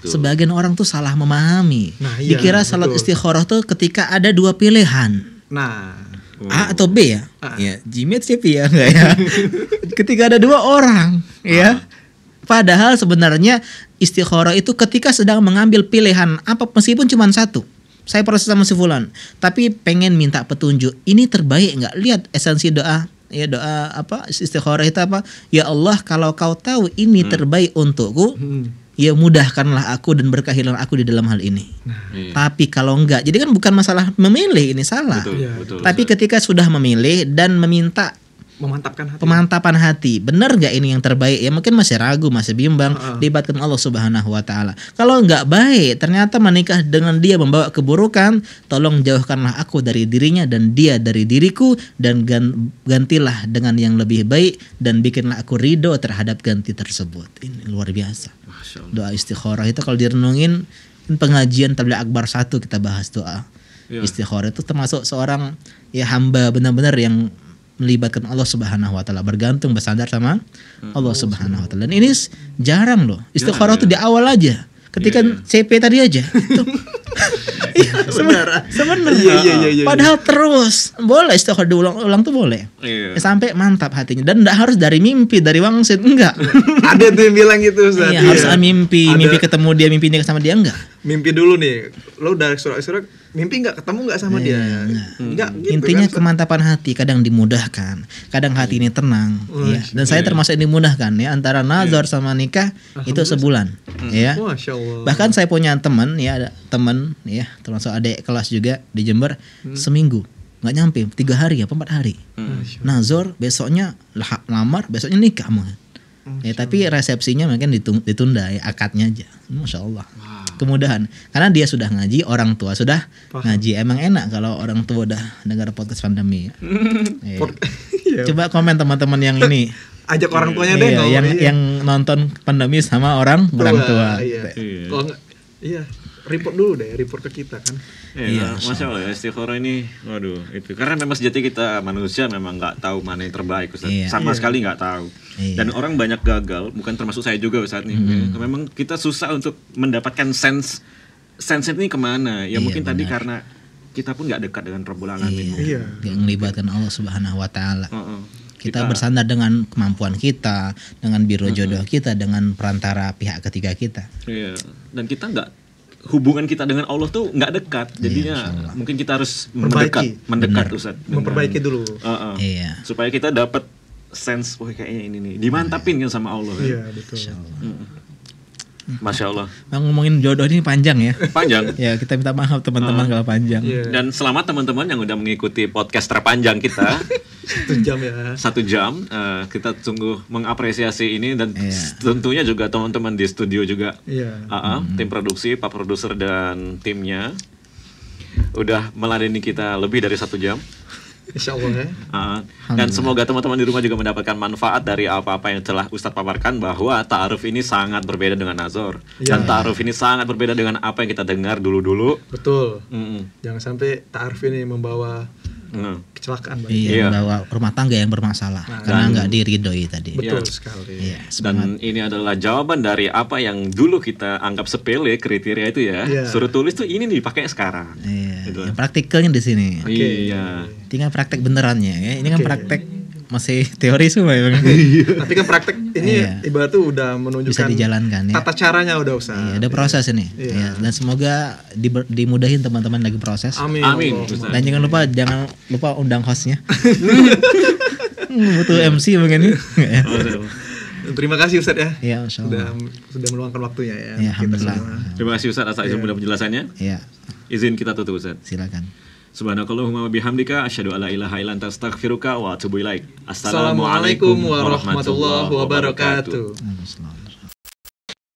Sebagian orang tuh salah memahami. Dikira sholat istikharah tuh ketika ada dua pilihan. Nah, A atau B ya? Ya, Jimit sih ya enggak ya? Ketika ada dua orang, ya. Padahal sebenarnya istikharah itu ketika sedang mengambil pilihan apa meskipun cuma satu. Saya proses sama si fulan, tapi pengen minta petunjuk. Ini terbaik enggak? Lihat esensi doa. Ya doa apa? Istikharah itu apa? Ya Allah, kalau kau tahu ini terbaik untukku, ya mudahkanlah aku dan berkahilah aku di dalam hal ini. Tapi kalau enggak, jadi kan bukan masalah memilih, ini salah. Betul, tapi ketika sudah memilih dan meminta Pemantapan hati. Benar nggak ini yang terbaik? Ya mungkin masih ragu, masih bimbang. Libatkan Allah Subhanahu Wa Taala. Kalau nggak baik, ternyata menikah dengan dia membawa keburukan, tolong jauhkanlah aku dari dirinya dan dia dari diriku, dan gantilah dengan yang lebih baik, dan bikinlah aku ridho terhadap ganti tersebut. Ini luar biasa. Doa istikharah itu kalau direnungin, pengajian Tabligh Akbar 1 kita bahas doa istikharah itu, termasuk seorang ya hamba benar-benar yang melibatkan Allah Subhanahu Wa Taala, bergantung, bersandar sama Allah Subhanahu Wa Taala. Dan ini jarang loh. Istikharah tuh di awal aja, ketika CP tadi aja. Sebenarnya. Padahal terus boleh istikharah diulang-ulang tuh boleh. Sampai mantap hatinya, dan enggak harus dari mimpi, dari wangsit, enggak. Ada tuh yang bilang gitu, Ustaz. Harus mimpi ketemu dia, mimpi nikah sama dia, enggak. Mimpi dulu nih. Lo dari surat mimpi enggak ketemu enggak sama dia? Enggak gitu. Intinya kan, kemantapan hati kadang dimudahkan, kadang hati ini tenang, ya. Dan saya termasuk yang dimudahkan ya, antara nazar sama nikah itu sebulan, ya. Masya Allah. Bahkan saya punya teman ya, termasuk adik kelas juga di Jember, seminggu nggak nyampe 3 hari apa 4 hari. Nazar, besoknya lamar, besoknya nikah mah. Ya, tapi resepsinya mungkin ditunda ya, akadnya aja. Masya Allah. Kemudahan, karena dia sudah ngaji, orang tua sudah ngaji. Emang enak kalau orang tua udah dengar podcast pandemi. Coba komen teman-teman yang ini. Ajak orang tuanya deh. Yang nonton pandemi sama orang tua. Kalau nggak, report dulu deh, report ke kita kan. Masya Allah ya, istikharah ini, waduh, itu karena memang sejati kita manusia memang nggak tahu mana yang terbaik, Ustaz. Sama sekali nggak tahu. Dan orang banyak gagal, bukan termasuk saya juga Ustaz nih. Memang kita susah untuk mendapatkan sense ini kemana. Ya mungkin benar. Tadi karena kita pun nggak dekat dengan Rabbul Alamin. Yang melibatkan Allah Subhanahu Wa Taala. Kita bersandar dengan kemampuan kita, dengan biro jodoh kita, dengan perantara pihak ketiga kita. Dan kita hubungan kita dengan Allah tuh nggak dekat, jadinya mungkin kita harus mendekat Ustaz, memperbaiki dulu, supaya kita dapat sense, kayaknya ini nih dimantapin kan sama Allah. Betul. Masya Allah. Ngomongin jodoh ini panjang ya. Panjang. Ya, kita minta maaf teman-teman kalau panjang. Dan selamat teman-teman yang udah mengikuti podcast terpanjang kita. 1 jam ya. 1 jam. Kita sungguh mengapresiasi ini, dan tentunya juga teman-teman di studio juga. Tim produksi, Pak Produser dan timnya udah meladeni kita lebih dari 1 jam. Insya Allah ya. Dan semoga teman-teman di rumah juga mendapatkan manfaat dari apa-apa yang telah Ustadz paparkan, bahwa ta'aruf ini sangat berbeda dengan nazar. Dan ta'aruf ini sangat berbeda dengan apa yang kita dengar dulu-dulu. Betul. Jangan sampai ta'aruf ini membawa kecelakaan. Membawa rumah tangga yang bermasalah karena nggak diridhoi tadi. Betul sekali. Dan ini adalah jawaban dari apa yang dulu kita anggap sepele, kriteria itu ya. Suruh tulis tuh ini dipakai sekarang. Gitu. Yang praktikalnya di sini. Tinggal praktek benerannya ya. Ini kan praktek masih teori semua ya. Tapi kan praktek ini ibarat tuh udah menunjukkan bisa dijalankan ya. Tata caranya udah usah. Ada proses ini. Dan semoga dimudahin teman-teman lagi proses. Amin. Dan jangan lupa undang hostnya. Butuh MC begini. Terima kasih Ustadz ya. Iya, insyaallah. Sudah meluangkan waktunya ya. Alhamdulillah. Terima kasih Ustadz atas penjelasannya. Izin kita tutup Ustadz. Silakan. Subhanakallahumma wa bihamdika asyhadu alla ilaha illa anta astaghfiruka wa atubu ilaik. Assalamualaikum warahmatullahi wabarakatuh.